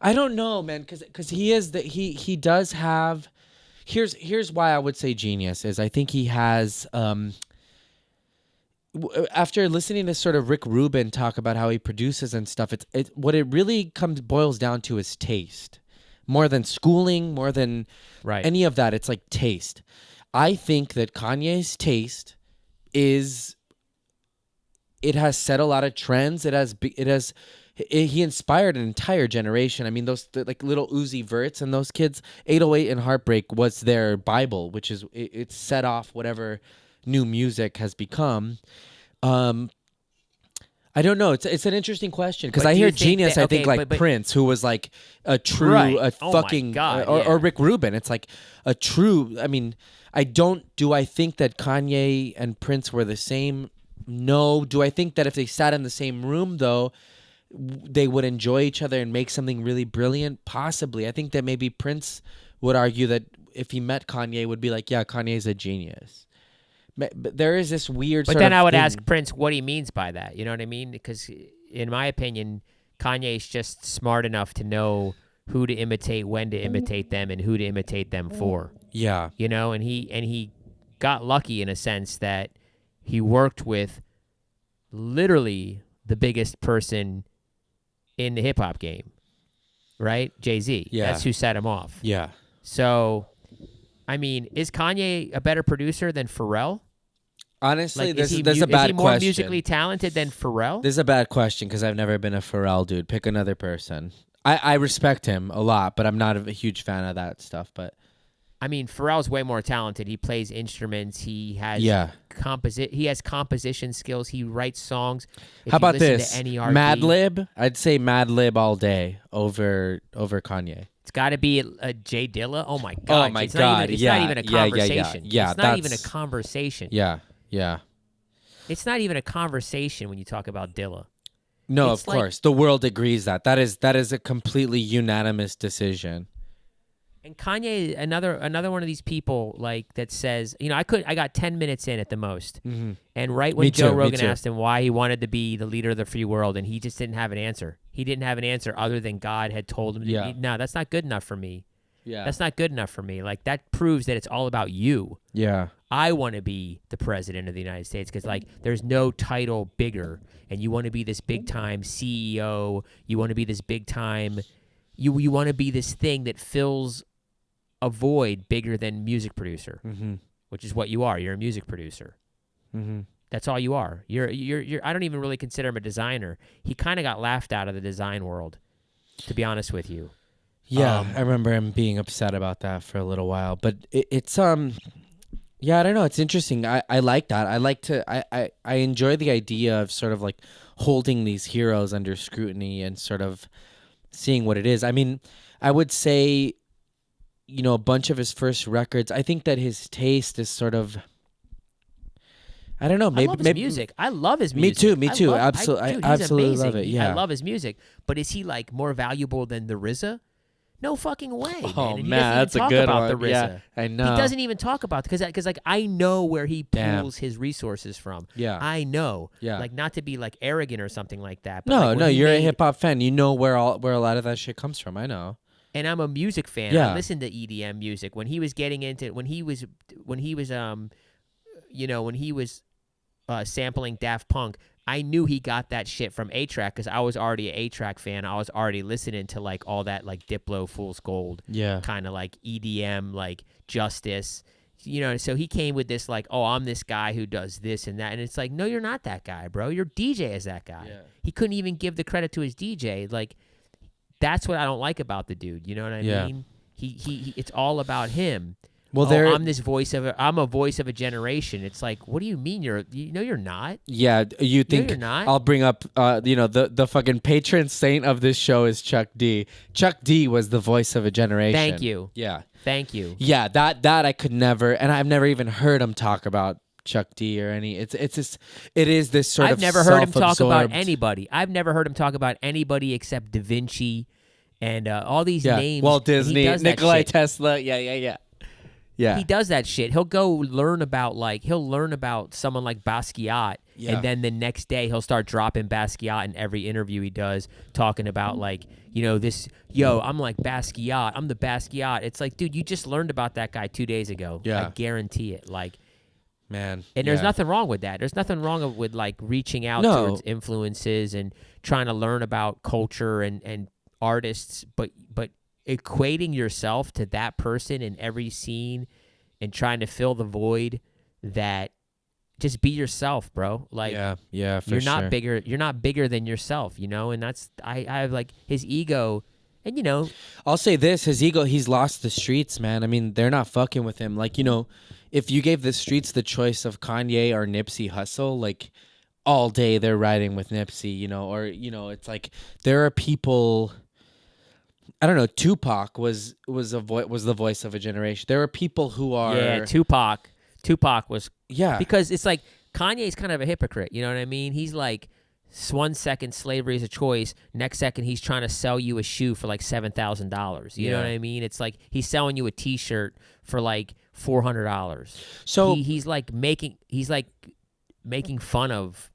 I don't know, man, because he is he does have. Here's why I would say genius is I think he has. After listening to sort of Rick Rubin talk about how he produces and stuff, what it really boils down to is taste, more than schooling, more than Right. any of that. It's like taste. I think that Kanye's taste is. It has set a lot of trends. He inspired an entire generation. I mean, like little Uzi Verts and those kids, 808 and Heartbreak was their Bible, which is it set off whatever new music has become. I don't know. It's an interesting question because But I do hear you think genius. that- I think okay, like but- Prince, who was like a true, Right. a Oh my fucking, God, or yeah. Rick Rubin. It's like a true. I mean, do I think that Kanye and Prince were the same? No. Do I think that if they sat in the same room, though, they would enjoy each other and make something really brilliant? Possibly. I think that maybe Prince would argue that if he met Kanye, would be like, yeah, Kanye's a genius. But there is this weird. But sort then of I would thing. ask Prince what he means by that. You know what I mean? Because in my opinion, Kanye's just smart enough to know who to imitate, when to imitate them, and who to imitate them for. Yeah. You know, and he got lucky in a sense that he worked with literally the biggest person in the hip hop game, right? Jay-Z. Yeah. That's who set him off. Yeah. So, I mean, is Kanye a better producer than Pharrell? Honestly, Like, this is a is bad he more question. musically talented than Pharrell? This is a bad question because I've never been a Pharrell dude. Pick another person. I respect him a lot, but I'm not a huge fan of that stuff. But I mean, Pharrell's way more talented. He plays instruments. He has yeah. He has composition skills. He writes songs. If How you about listen this? To NERD, Madlib? I'd say Madlib all day over Kanye. It's got to be a Jay Dilla. Oh my god! Oh my it's God, Not even, it's yeah, not even a yeah, yeah, yeah. conversation. Yeah, it's not even a that's- conversation. Yeah. Yeah. It's not even a conversation when you talk about Dilla. No, It's of like- course. The world agrees that is a completely unanimous decision. And Kanye, another one of these people like that says, you know, I got 10 minutes in at the most, Mm-hmm. and right when Me Joe too, me Rogan too. asked him why he wanted to be the leader of the free world, and he just didn't have an answer. He didn't have an answer other than God had told him. Yeah. No, that's not good enough for me. Yeah. That's not good enough for me. Like that proves that it's all about you. Yeah. I want to be the president of the United States because, like, there's no title bigger, and you want to be this big time CEO. You want to be this big time. You want to be this thing that fills a void bigger than music producer, Mm-hmm. which is what you are. You're a music producer. Mm-hmm. That's all you are. You're. I don't even really consider him a designer. He kind of got laughed out of the design world, to be honest with you. Yeah, I remember him being upset about that for a little while, but it's yeah, I don't know. It's interesting. I like that. I enjoy the idea of sort of like holding these heroes under scrutiny and sort of seeing what it is. I mean, I would say, a bunch of his first records, I think that his taste is sort of, I don't know, I love his music. I love his Me music. too. I Absolutely. dude, I he's absolutely love amazing. it. Yeah. I love his music. But is he like more valuable than the RZA? No fucking way. Oh man. And he man, doesn't that's even a talk good about one. The RZA. Yeah, I know. He doesn't even talk about because like I know where he Damn. pulls his resources from. Yeah. I know. Yeah. Like not to be like arrogant or something like that. But No, like, when no, he you're a made- hip hop fan. You know where a lot of that shit comes from. I know. And I'm a music fan. Yeah. I listen to EDM music. When he was getting into when he was sampling Daft Punk, I knew he got that shit from A-Track because I was already an A-Track fan. I was already listening to like all that like Diplo, Fool's Gold, Yeah. kind of like EDM, like Justice. So he came with this like, oh, I'm this guy who does this and that, and it's like, no, you're not that guy, bro. Your DJ is that guy. Yeah. He couldn't even give the credit to his DJ. Like, that's what I don't like about the dude. You know what I Yeah. mean? He it's all about him. Well, I'm I'm a voice of a generation. It's like, what do you mean you're not? Yeah, you think you're not? I'll bring up the fucking patron saint of this show is Chuck D. Chuck D was the voice of a generation. Thank you. Yeah. Thank you. Yeah, that I could never, and I've never even heard him talk about Chuck D or any. It is this sort of I've never heard him talk about self-absorbed- anybody. I've never heard him talk about anybody except Da Vinci and all these Yeah, names. Walt and he Disney, does that Nikola shit. Tesla. Yeah. He does that shit. He'll learn about someone like Basquiat, Yeah. and then the next day he'll start dropping Basquiat in every interview he does, talking about like, I'm like Basquiat. I'm the Basquiat. It's like, dude, you just learned about that guy 2 days ago. Yeah. I guarantee it. Like, Man. and there's nothing wrong with that. There's nothing wrong with like reaching out No. towards influences and trying to learn about culture and artists, but equating yourself to that person in every scene and trying to fill the void, that just be yourself, bro. Like, Yeah, for you're sure. not bigger. You're not bigger than yourself, and that's I have like his ego, and I'll say this: his ego, he's lost the streets, man. I mean, they're not fucking with him. Like, if you gave the streets the choice of Kanye or Nipsey Hussle, like all day they're riding with Nipsey, or it's like there are people. I don't know. Tupac was the voice of a generation. There are people who are Tupac was yeah because it's like Kanye's kind of a hypocrite. You know what I mean? He's like, 1 second slavery is a choice, next second he's trying to sell you a shoe for like $7,000. You know what I mean? It's like he's selling you a T-shirt for like $400. So he's like making fun of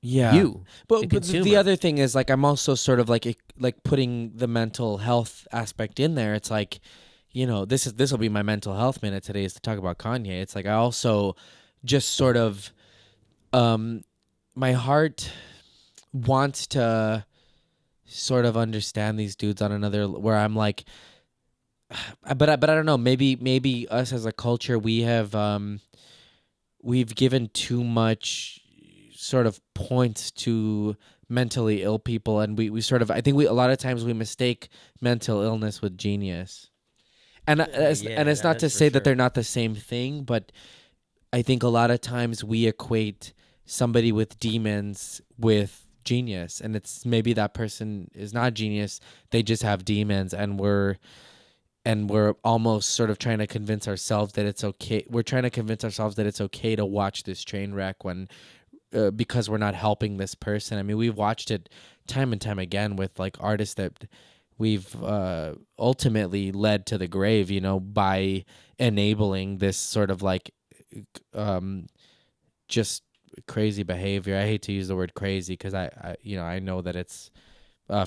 yeah. you, But the the consumer. other thing is, like, I'm also sort of like putting the mental health aspect in there. It's like, this will be my mental health minute today, is to talk about Kanye. It's like I also just sort of my heart wants to sort of understand these dudes on another, where I'm like, but I don't know, maybe us as a culture, we've given too much sort of points to mentally ill people, and we sort of, I think a lot of times we mistake mental illness with genius, and it's not to say that they're not the same thing, but I think a lot of times we equate somebody with demons with genius, and it's maybe that person is not genius, they just have demons, and we're almost sort of trying to convince ourselves that it's okay. We're trying to convince ourselves that it's okay to watch this train wreck when because we're not helping this person. I mean, we've watched it time and time again with like artists that we've ultimately led to the grave, by enabling this sort of like just crazy behavior. I hate to use the word crazy because I know that it's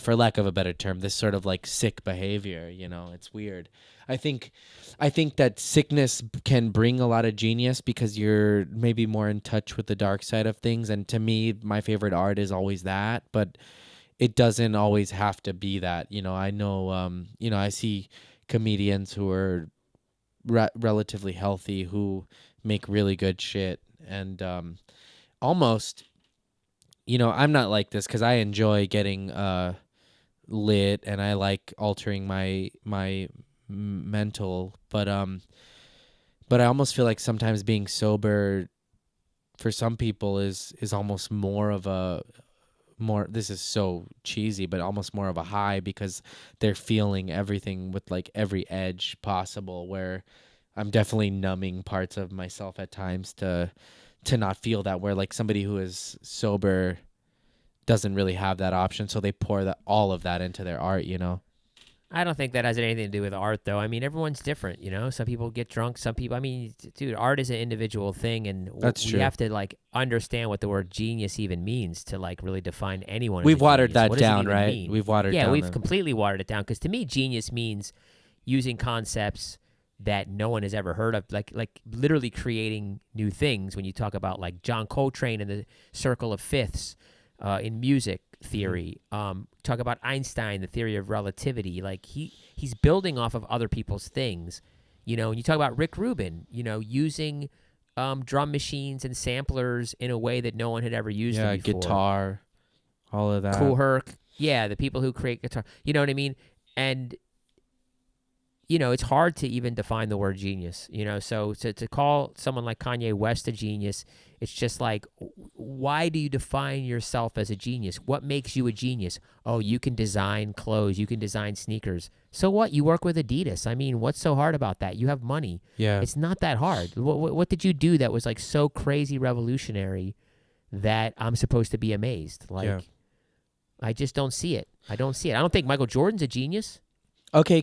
for lack of a better term, this sort of like sick behavior. It's weird. I think that sickness can bring a lot of genius because you're maybe more in touch with the dark side of things. And to me, my favorite art is always that, but it doesn't always have to be that. I know, I see comedians who are relatively healthy who make really good shit, and almost, I'm not like this because I enjoy getting lit and I like altering my mental, but I almost feel like sometimes being sober for some people is almost more, this is so cheesy, but almost more of a high, because they're feeling everything with like every edge possible, where I'm definitely numbing parts of myself at times to not feel that, where like somebody who is sober doesn't really have that option, so they pour all of that into their art. I don't think that has anything to do with art, though. I mean, everyone's different, Some people get drunk. Some people, dude, art is an individual thing, and That's we true. have to like understand what the word genius even means to like really define anyone. We've as a watered genius. that What does it down, even right? mean? We've watered down. Yeah, we've completely watered it down, because to me, genius means using concepts that no one has ever heard of, like literally creating new things. When you talk about like John Coltrane and the circle of fifths in music theory, talk about Einstein, the theory of relativity. Like he's building off of other people's things, you know. And you talk about Rick Rubin, you know, using drum machines and samplers in a way that no one had ever used them before. Guitar, all of that. Kool Herc, yeah, the people who create guitar, you know what I mean? And you know, it's hard to even define the word genius, you know. So to call someone like Kanye West a genius, it's just like, why do you define yourself as a genius? What makes you a genius? Oh, you can design clothes, you can design sneakers. So what? You work with Adidas. I mean, what's so hard about that? You have money. Yeah. It's not that hard. What did you do that was like so crazy revolutionary that I'm supposed to be amazed? Like, I just don't see it. I don't see it. I don't think Michael Jordan's a genius. Okay,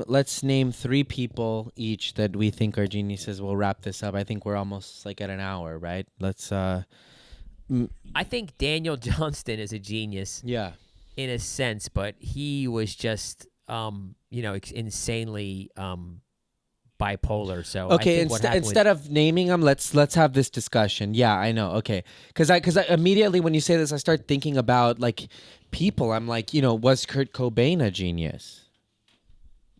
let's name 3 people each that we think are geniuses. We'll wrap this up. I think we're almost like at an hour, right? Let's I think Daniel Johnston is a genius. Yeah. In a sense, but he was just you know, insanely bipolar. So okay, I think instead of naming them, let's have this discussion. Yeah, I know. Okay, because I immediately when you say this, I start thinking about like people. I'm like, you know, was Kurt Cobain a genius?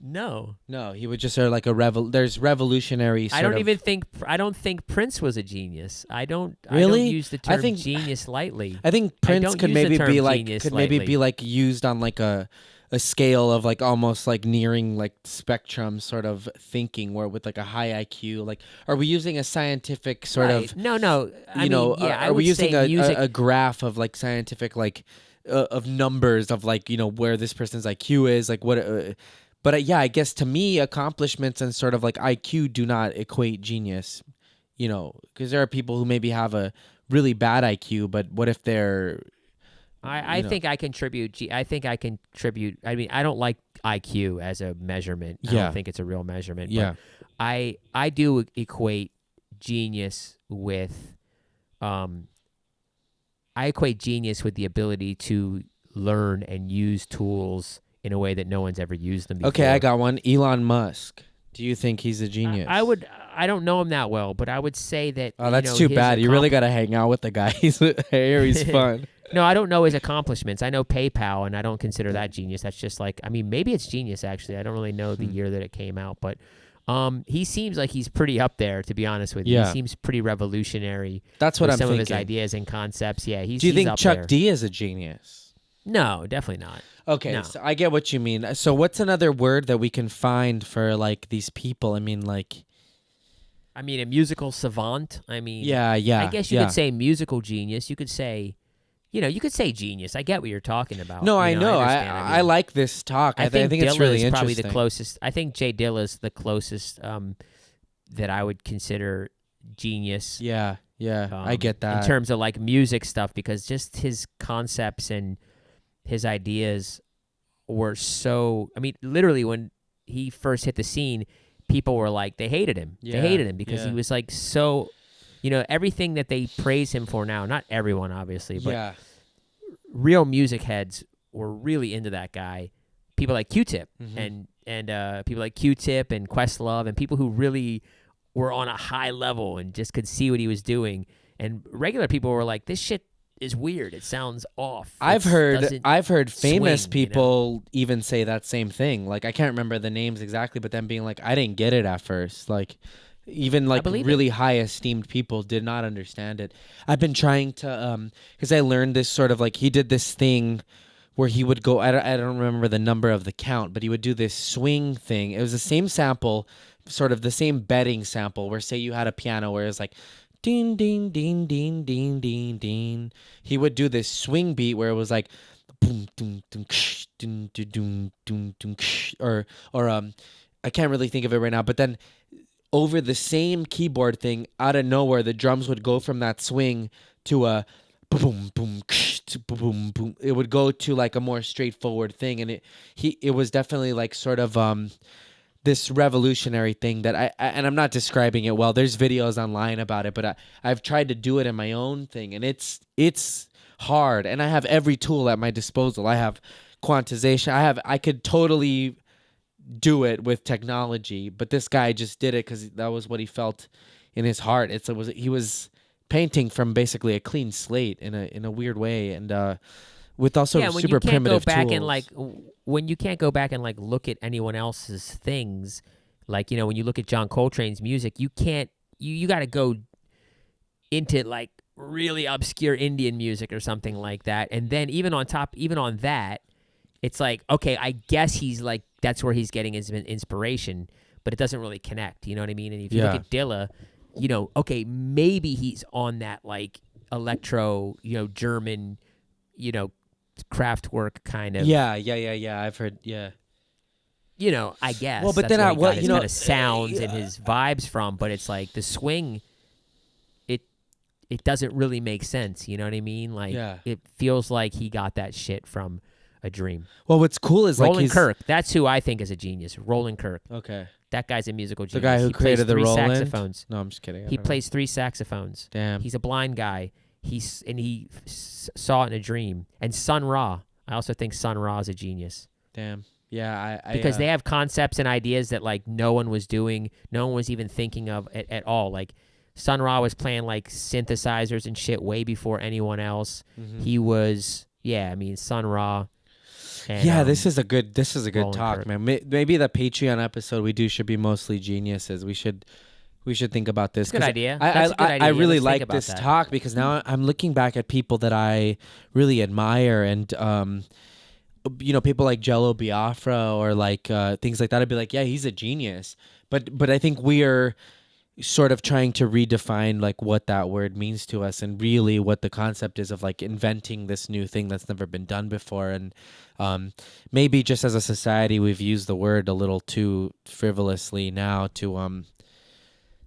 No, he would just sort of like there's revolutionary. I don't think Prince was a genius. I don't really use the term genius lightly. I think Prince could maybe be like used on like a scale of like almost like nearing like spectrum sort of thinking, where with like a high IQ. Like, are we using a scientific sort of no? Are we using a graph of like scientific like of numbers of like, you know, where this person's IQ is, like what? But yeah, I guess to me, accomplishments and sort of like IQ do not equate genius, you know, because there are people who maybe have a really bad IQ, but what if they're... I think I contribute. I mean, I don't like IQ as a measurement. I don't think it's a real measurement. Yeah. But I do equate genius with... I equate genius with the ability to learn and use tools in a way that no one's ever used them before. Okay, I got one. Elon Musk. Do you think he's a genius? I don't know him that well, but I would say that... Oh, that's too bad. You really got to hang out with the guy. He's fun. No, I don't know his accomplishments. I know PayPal, and I don't consider that genius. That's just like... I mean, maybe it's genius, actually. I don't really know the year that it came out, but he seems like he's pretty up there, to be honest with you. Yeah. He seems pretty revolutionary. That's what I'm some thinking. of his ideas and concepts. Yeah, Do you think Chuck D is a genius? No, definitely not. Okay, no. So I get what you mean. So what's another word that we can find for like these people? I mean, a musical savant. I mean, yeah. I guess you could say musical genius. You could say, you could say genius. I get what you're talking about. No, I know. I like this talk. I think it's really interesting. Probably the closest. I think Jay Dilla's the closest that I would consider genius. Yeah, I get that. In terms of like music stuff, because just his concepts and his ideas were so... I mean, literally, when he first hit the scene, people were like, they hated him. Yeah, they hated him because he was like so... You know, everything that they praise him for now, not everyone, obviously, but real music heads were really into that guy. People like Q-Tip and people like Q-Tip and Questlove and people who really were on a high level and just could see what he was doing. And regular people were like, this shit is weird. It sounds off. I've heard famous people even say that same thing. Like, I can't remember the names exactly, but them being like, I didn't get it at first. Like, even like really high esteemed people did not understand it. I've been trying to because I learned this sort of like, he did this thing where he would go, I don't remember the number of the count, but he would do this swing thing. It was the same sample, sort of the same bedding sample, where say you had a piano where it was like ding ding ding ding ding ding ding. He would do this swing beat where it was like boom dum dum dum dum dum dum, or I can't really think of it right now, but then over the same keyboard thing, out of nowhere, the drums would go from that swing to a boom boom boom boom. It would go to like a more straightforward thing, and it was definitely like sort of this revolutionary thing that and I'm not describing it well. There's videos online about it, but I've tried to do it in my own thing, and it's hard. And I have every tool at my disposal. I have quantization. I could totally do it with technology, but this guy just did it because that was what he felt in his heart. He was painting from basically a clean slate in a weird way, and with also Yeah, when super you can't go primitive back tools. and like when you can't go back and like look at anyone else's things, like when you look at John Coltrane's music, you can't. You got to go into like really obscure Indian music or something like that, and then even on that, it's like, okay, I guess he's like that's where he's getting his inspiration, but it doesn't really connect. You know what I mean? And if you look at Dilla, okay, maybe he's on that like electro, German, Kraftwerk kind of. Yeah. I've heard. Yeah. I guess. Well, but that's then where I he what got his kind of sounds and his vibes from. But it's like the swing. It doesn't really make sense. You know what I mean? Like it feels like he got that shit from a dream. Well, what's cool is Roland like Kirk. That's who I think is a genius. Roland Kirk. Okay. That guy's a musical genius. The guy who he created plays the three Roland. saxophones. No, I'm just kidding. He plays 3 saxophones. Damn. He's a blind guy. He saw it in a dream. And Sun Ra. I also think Sun Ra is a genius. Damn. Yeah, because they have concepts and ideas that like no one was doing, no one was even thinking of at all. Like Sun Ra was playing like synthesizers and shit way before anyone else. He was, Sun Ra. And, this is a good Roland talk, Kirk. man. Maybe the Patreon episode we do should be mostly geniuses. We should think about this. That's a good idea. I That's a good idea. I really Let's think like about this that. talk because now I'm looking back at people that I really admire and people like Jello Biafra or like things like that. I'd be like, yeah, he's a genius. But I think we are sort of trying to redefine like what that word means to us and really what the concept is of like inventing this new thing that's never been done before. And maybe just as a society we've used the word a little too frivolously now to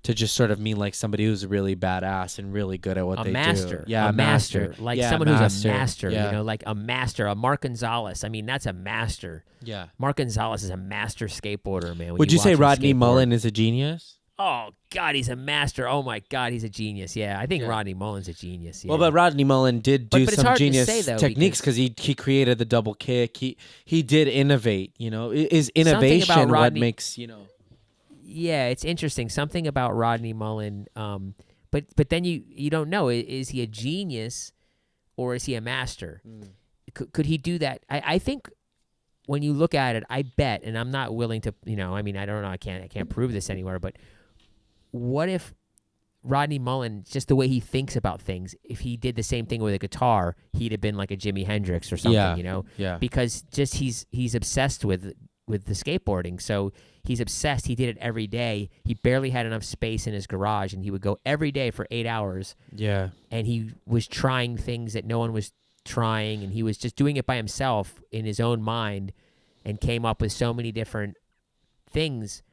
just sort of mean like somebody who's really badass and really good at what they master. do. Yeah, a master. Like someone who's a master, Yeah. like a master, a Mark Gonzalez. I mean, that's a master. Yeah. Mark Gonzalez is a master skateboarder, man. When Would you say watch him Rodney skateboard. Mullen is a genius? Oh, God, he's a master. Oh, my God, he's a genius. Yeah, I think Rodney Mullen's a genius. Yeah. Well, but Rodney Mullen did do But it's some hard to genius say, though, techniques because he created the double kick. He did innovate. Is innovation about what Rodney- makes Yeah, it's interesting. Something about Rodney Mullen. But then you don't know. Is he a genius or is he a master? Could he do that? I think when you look at it, I bet, and I'm not willing to, I don't know. I can't prove this anywhere, but what if Rodney Mullen, just the way he thinks about things, if he did the same thing with a guitar, he'd have been like a Jimi Hendrix or something, Yeah. Because just he's obsessed with the skateboarding. So he's obsessed. He did it every day. He barely had enough space in his garage, and he would go every day for 8 hours. Yeah. And he was trying things that no one was trying, and he was just doing it by himself in his own mind and came up with so many different things.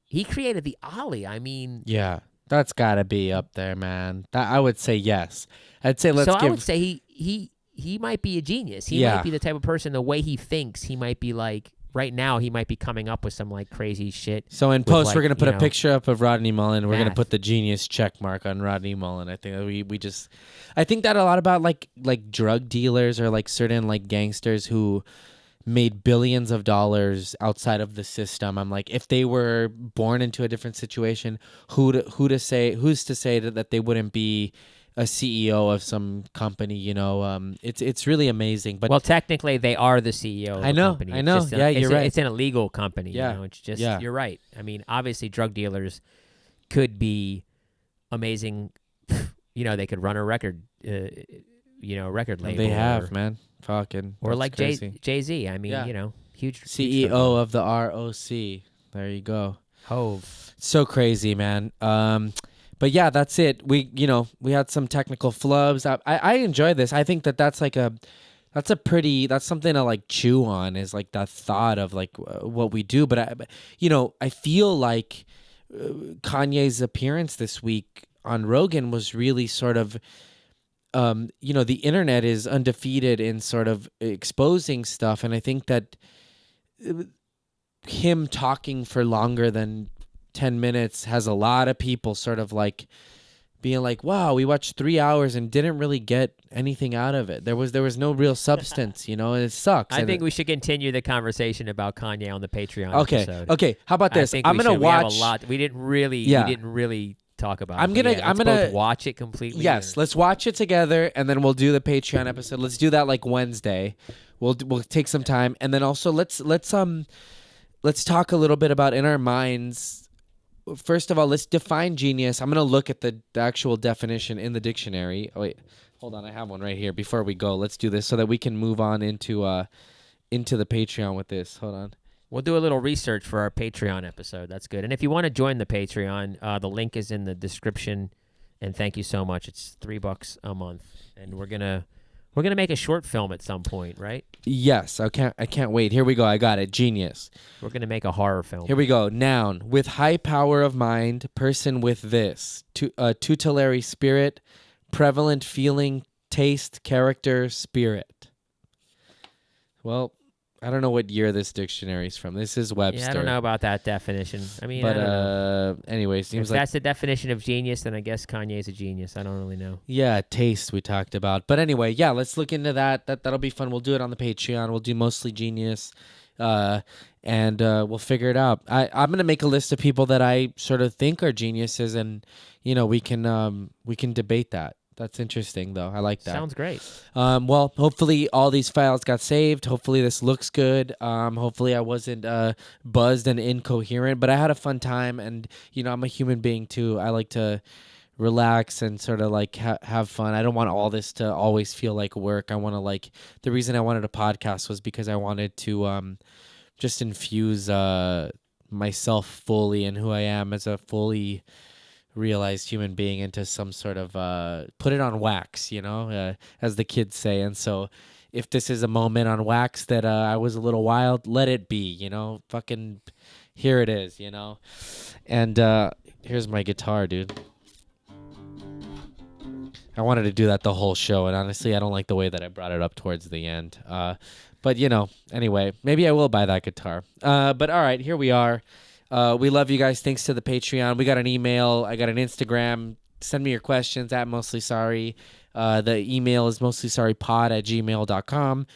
He created the Ollie. I mean, Yeah. That's got to be up there, man. I would say yes. I'd say I would say he might be a genius. He Yeah. might be the type of person, the way he thinks, he might be like, right now, he might be coming up with some like crazy shit. So in with, post, like, we're gonna put you a know, picture up of Rodney Mullen. We're gonna math. put the genius check mark on Rodney Mullen. I think that I think that a lot about like drug dealers or like certain like gangsters who made billions of dollars outside of the system. I'm like, if they were born into a different situation, who's to say that they wouldn't be a CEO of some company? It's really amazing. But Well, technically, they are the CEO of I know, the company. I It's know. just Yeah, you're right. It's an illegal company. Yeah, It's just, yeah. you're right. I mean, obviously, drug dealers could be amazing. They could run a record, record label. they have, or, man. Fucking. Or that's like crazy. Jay-Z. I mean, Yeah. huge. CEO drug dealer. of the ROC. There you go. Hove. So crazy, man. But yeah, that's it. We had some technical flubs. I enjoy this. I think that's something to like chew on, is like that thought of like what we do. But I feel like Kanye's appearance this week on Rogan was really sort of, the internet is undefeated in sort of exposing stuff. And I think that him talking for longer than 10 minutes has a lot of people sort of like being like, wow, we watched 3 hours and didn't really get anything out of it. There was no real substance, and it sucks. I think we should continue the conversation about Kanye on the Patreon Okay. episode. Okay. How about this? I'm gonna watch. We have a lot. We didn't really. Yeah. We didn't really talk about. I'm it. gonna. Yeah, I'm let's gonna both watch it completely. Yes. Let's watch it together, and then we'll do the Patreon episode. Let's do that like Wednesday. We'll take some time, and then also let's talk a little bit about in our minds. First of all, let's define genius. I'm going to look at the actual definition in the dictionary. Oh, wait. Hold on. I have one right here. Before we go, let's do this so that we can move on into the Patreon with this. Hold on. We'll do a little research for our Patreon episode. That's good. And if you want to join the Patreon, the link is in the description. And thank you so much. It's $3 a month. And we're gonna make a short film at some point, right? Yes. I can't wait. Here we go. I got it. Genius. We're going to make a horror film. Here we go. Noun, with high power of mind, person with this, tutelary spirit, prevalent feeling, taste, character, spirit. Well, I don't know what year this dictionary is from. This is Webster. Yeah, I don't know about that definition. I mean, but I don't know. Anyway, seems If like that's the definition of genius, then I guess Kanye's a genius. I don't really know. yeah, taste we talked about. But anyway, yeah, let's look into that. That'll be fun. We'll do it on the Patreon. We'll do mostly genius. And we'll figure it out. I'm gonna make a list of people that I sort of think are geniuses, and we can debate that. That's interesting, though. I like that. Sounds great. Well, hopefully all these files got saved. Hopefully this looks good. Hopefully I wasn't buzzed and incoherent, but I had a fun time, and I'm a human being too. I like to relax and sort of like have fun. I don't want all this to always feel like work. I want to the reason I wanted a podcast was because I wanted to just infuse myself fully and who I am as a fully realized human being into some sort of put it on wax, as the kids say. And so if this is a moment on wax that I was a little wild, let it be, fucking here it is, and here's my guitar, dude. I wanted to do that the whole show, and honestly I don't like the way that I brought it up towards the end, but anyway, maybe I will buy that guitar. But all right, here we are. We love you guys. Thanks to the Patreon. We got an email. I got an Instagram. Send me your questions at Mostly Sorry. The email is mostlysorrypod@gmail.com.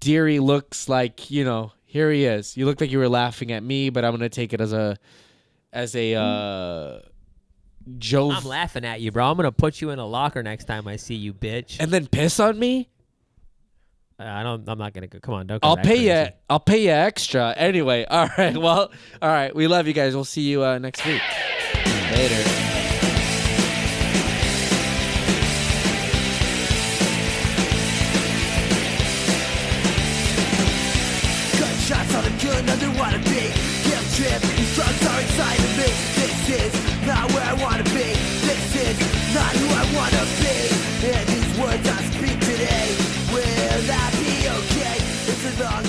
Deary looks like, here he is. You look like you were laughing at me, but I'm going to take it as a joke. I'm laughing at you, bro. I'm going to put you in a locker next time I see you, bitch. And then piss on me? I'm not gonna go. Come on, don't go. I'll pay you extra. Anyway, all right. Well, all right. We love you guys. We'll see you next week. Later. Gunshots on a gun, I don't wanna be. Guilt trip, these drugs are inside of me. This is not where I wanna be. This is not who I wanna be. And these words I speak today, will that be okay? It's a long